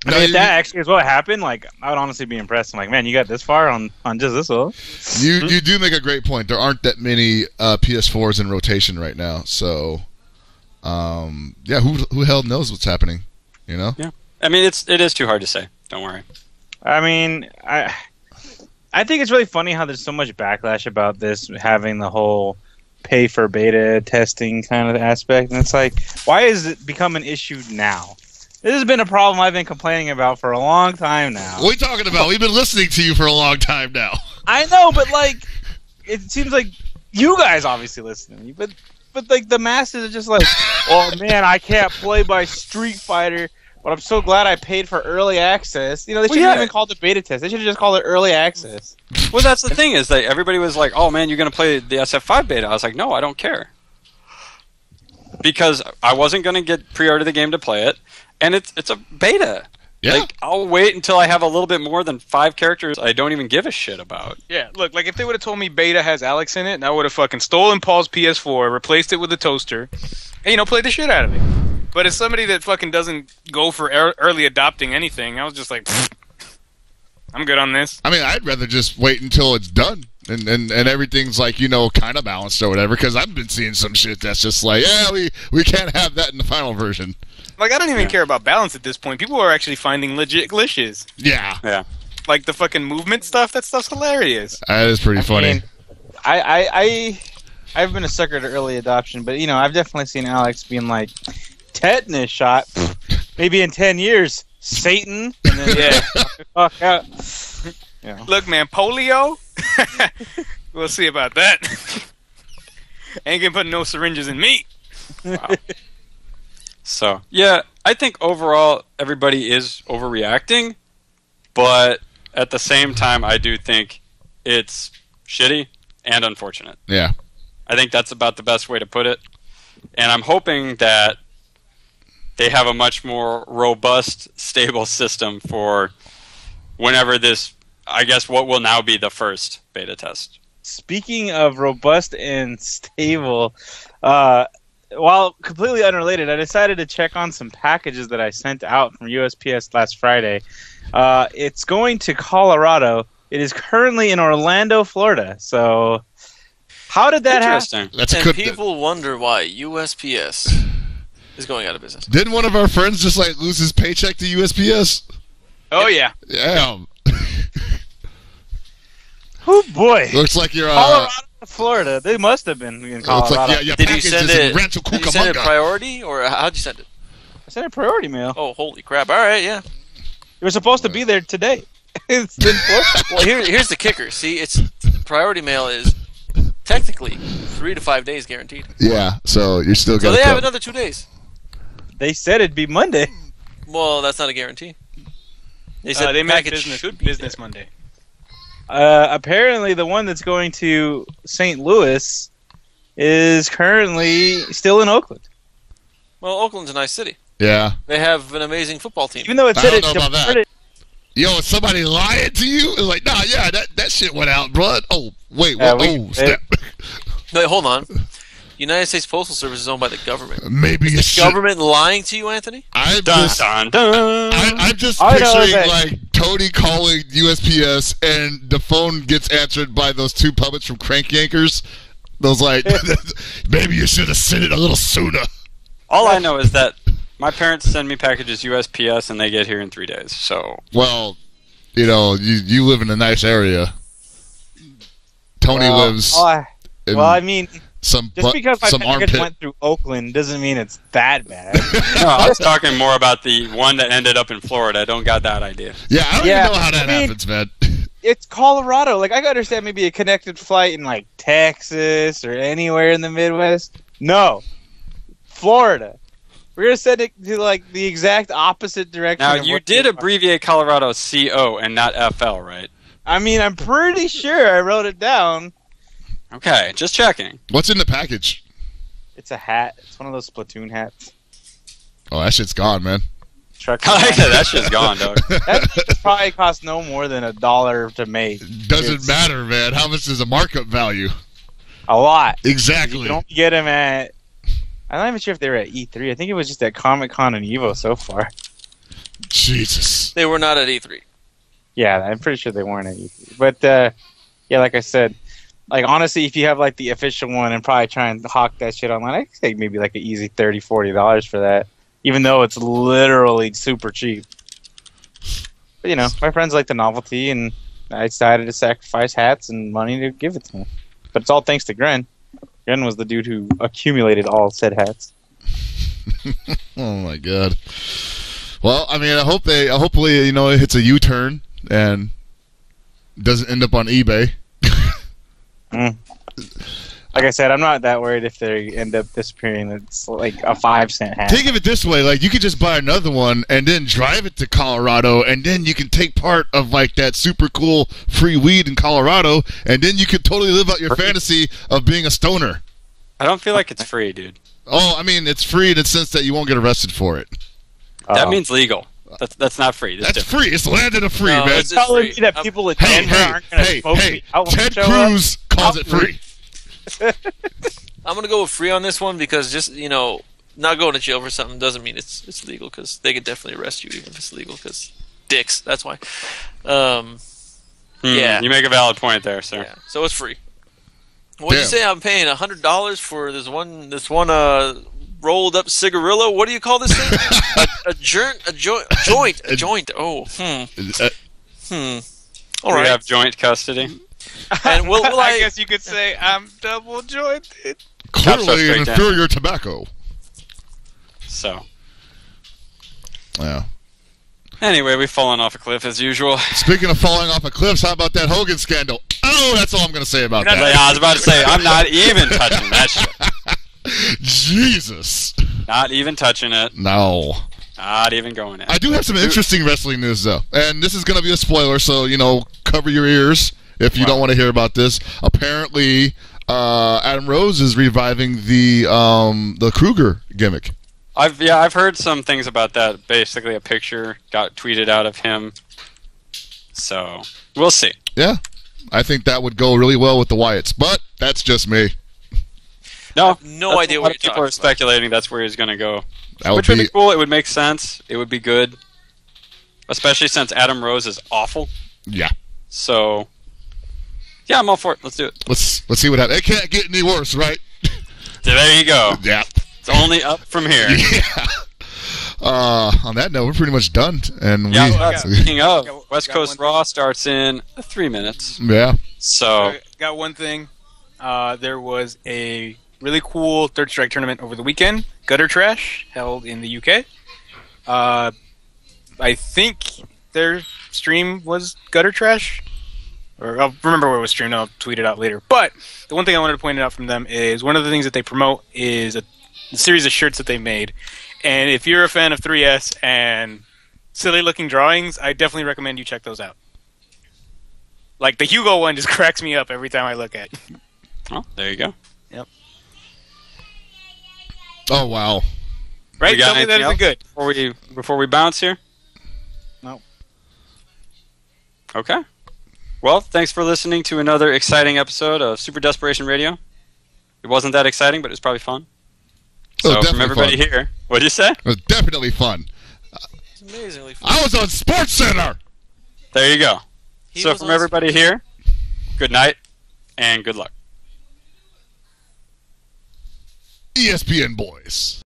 I mean, if that actually is what happened, like, I would honestly be impressed. I'm like, man, you got this far on just this old. You do make a great point. There aren't that many PS4s in rotation right now, so who hell knows what's happening? Yeah. I mean, it is too hard to say. Don't worry. I mean, I think it's really funny how there's so much backlash about this having the whole pay for beta testing kind of aspect, and it's like, why is it become an issue now? This has been a problem I've been complaining about for a long time now. What are we talking about? We've been listening to you for a long time now. I know, but like, it seems like you guys obviously listen to me, but like the masses are just like, oh man, I can't play by Street Fighter, but I'm so glad I paid for early access. You know, they shouldn't even call it beta test. They should have just called it early access. Well, that's the thing is that everybody was like, "Oh man, you're gonna play the SF5 beta." I was like, "No, I don't care," because I wasn't gonna get pre-order the game to play it, and it's a beta. Yeah. Like, I'll wait until I have a little bit more than 5 characters I don't even give a shit about. Yeah, look, like if they would have told me beta has Alex in it, and I would have fucking stolen Paul's PS4, replaced it with a toaster, and played the shit out of it. But as somebody that fucking doesn't go for early adopting anything, I was just like, I'm good on this. I mean, I'd rather just wait until it's done and everything's like, kind of balanced or whatever, because I've been seeing some shit that's just like, yeah, we can't have that in the final version. Like, I don't even care about balance at this point. People are actually finding legit glitches. Yeah. Like the fucking movement stuff, that stuff's hilarious. That is pretty funny. I've been a sucker to early adoption, but I've definitely seen Alex being like, tetanus shot, maybe in 10 years, Satan, and then fuck out. Look, man, polio. We'll see about that. Ain't gonna put no syringes in me. Wow. So, yeah, I think overall everybody is overreacting, but at the same time, I do think it's shitty and unfortunate. Yeah. I think that's about the best way to put it. And I'm hoping that they have a much more robust, stable system for whenever this, I guess, what will now be the first beta test. Speaking of robust and stable, while completely unrelated, I decided to check on some packages that I sent out from USPS last Friday. It's going to Colorado. It is currently in Orlando, Florida. So, how did that happen? And people wonder why USPS is going out of business. Didn't one of our friends just lose his paycheck to USPS? Oh yeah. Yeah. Oh boy. Looks like you're Colorado, Florida. They must have been in Colorado. Like, did you send it priority, or how'd you send it? I sent it priority mail. Oh, holy crap! All right, yeah. It was supposed to be there today. It's been well, here's the kicker. See, it's priority mail is technically 3 to 5 days guaranteed. Yeah, so you're still going. So they have another 2 days. They said it'd be Monday. Well, that's not a guarantee. They said they the meant package should be business there. Monday. Apparently, the one that's going to St. Louis is currently still in Oakland. Well, Oakland's a nice city. Yeah. They have an amazing football team. Even though it said I don't know about that. Yo, is somebody lying to you? It's like, nah, yeah, that shit went out, bro. Oh, wait, what? Step. Wait, hold on. United States Postal Service is owned by the government. Maybe is the government lying to you, Anthony? I'm just picturing like Tony calling USPS and the phone gets answered by those two puppets from Crank Yankers. Those like, maybe you should have sent it a little sooner. All I know is that my parents send me packages USPS and they get here in 3 days. So, well, you live in a nice area. Tony lives. Well, I mean, just because my package armpit went through Oakland doesn't mean it's that bad. No, I was talking more about the one that ended up in Florida. I don't got that idea. Yeah, I don't even know how that happens, man. It's Colorado. Like, I can understand maybe a connected flight in like Texas or anywhere in the Midwest. No, Florida. We're gonna send it to like the exact opposite direction. Now, you did abbreviate Colorado CO and not FL, right? I mean, I'm pretty sure I wrote it down. Okay, just checking. What's in the package? It's a hat. It's one of those Splatoon hats. Oh, that shit's gone, man. That shit's gone, dog. That probably cost no more than $1 to make. Doesn't matter, man. How much is the markup value? A lot. Exactly. You don't get them at... I'm not even sure if they were at E3. I think it was just at Comic-Con and EVO so far. Jesus. They were not at E3. Yeah, I'm pretty sure they weren't at E3. But, yeah, like I said, like, honestly, if you have, like, the official one and probably try and hawk that shit online, I could take maybe, like, an easy $30, $40 for that, even though it's literally super cheap. But, my friends like the novelty, and I decided to sacrifice hats and money to give it to them. But it's all thanks to Gren. Gren was the dude who accumulated all said hats. Oh, my God. Well, I mean, hopefully, it hits a U-turn and doesn't end up on eBay. Like I said, I'm not that worried if they end up disappearing. It's like a 5-cent hat. Think of it this way: like you could just buy another one and then drive it to Colorado, and then you can take part of like that super cool free weed in Colorado, and then you could totally live out your fantasy of being a stoner. I don't feel like it's free, dude. Oh, I mean, it's free in the sense that you won't get arrested for it. That means legal. That's not free. That's free. It's land of the free, No, man. it's Telling free. me that people in Denver aren't going to smoke me out when Ted they show up? Cruz calls it free. I'm gonna go with free on this one because just not going to jail for something doesn't mean it's legal because they could definitely arrest you even if it's legal because dicks. That's why. Yeah. You make a valid point there, sir. Yeah. So it's free. What'd you say? I'm paying $100 for this one rolled up cigarillo. What do you call this thing? a joint. Oh. All We right. have joint custody. And will I guess you could say I'm double jointed. Clearly straight an down. inferior tobacco. So, Yeah. anyway, we've fallen off a cliff as usual. Speaking of falling off of cliffs, how about that Hogan scandal? Oh, that's all I'm going to say about Yeah, that. I was about to say, I'm not even touching that shit. Jesus. Not even touching it. No. Not even going in. I do have some interesting wrestling news, though. And this is going to be a spoiler, so, cover your ears if you don't want to hear about this. Apparently, Adam Rose is reviving the Kruger gimmick. I've heard some things about that. Basically, a picture got tweeted out of him. So, we'll see. Yeah. I think that would go really well with the Wyatts, but that's just me. No, no idea what you're people talking are about. speculating that's where he's going to go. That Which would be cool. It would make sense. It would be good. Especially since Adam Rose is awful. Yeah. So, yeah, I'm all for it. Let's do it. Let's see what happens. It can't get any worse, right? There you go. Yeah. It's only up from here. Yeah. On that note, we're pretty much done. And Speaking of, Got West one Coast thing. Raw starts in 3 minutes. Yeah. So, I got one thing. There was a really cool Third Strike tournament over the weekend. Gutter Trash held in the UK. I think their stream was Gutter Trash. Or I'll remember where it was streamed. I'll tweet it out later. But the one thing I wanted to point out from them is one of the things that they promote is a series of shirts that they made. And if you're a fan of 3S and silly-looking drawings, I definitely recommend you check those out. Like, the Hugo one just cracks me up every time I look at it. oh, there you go. Yep. Oh, wow. Right? We got Tell me that anything isn't else good. Before we bounce here? No. Okay. Well, thanks for listening to another exciting episode of Super Desperation Radio. It wasn't that exciting, but it was probably fun. It was So, from definitely everybody fun. here, what'd you say? It was definitely fun. It's amazingly fun. I was on Sports Center. There you go. He So, was from on everybody here, good night and good luck. ESPN boys.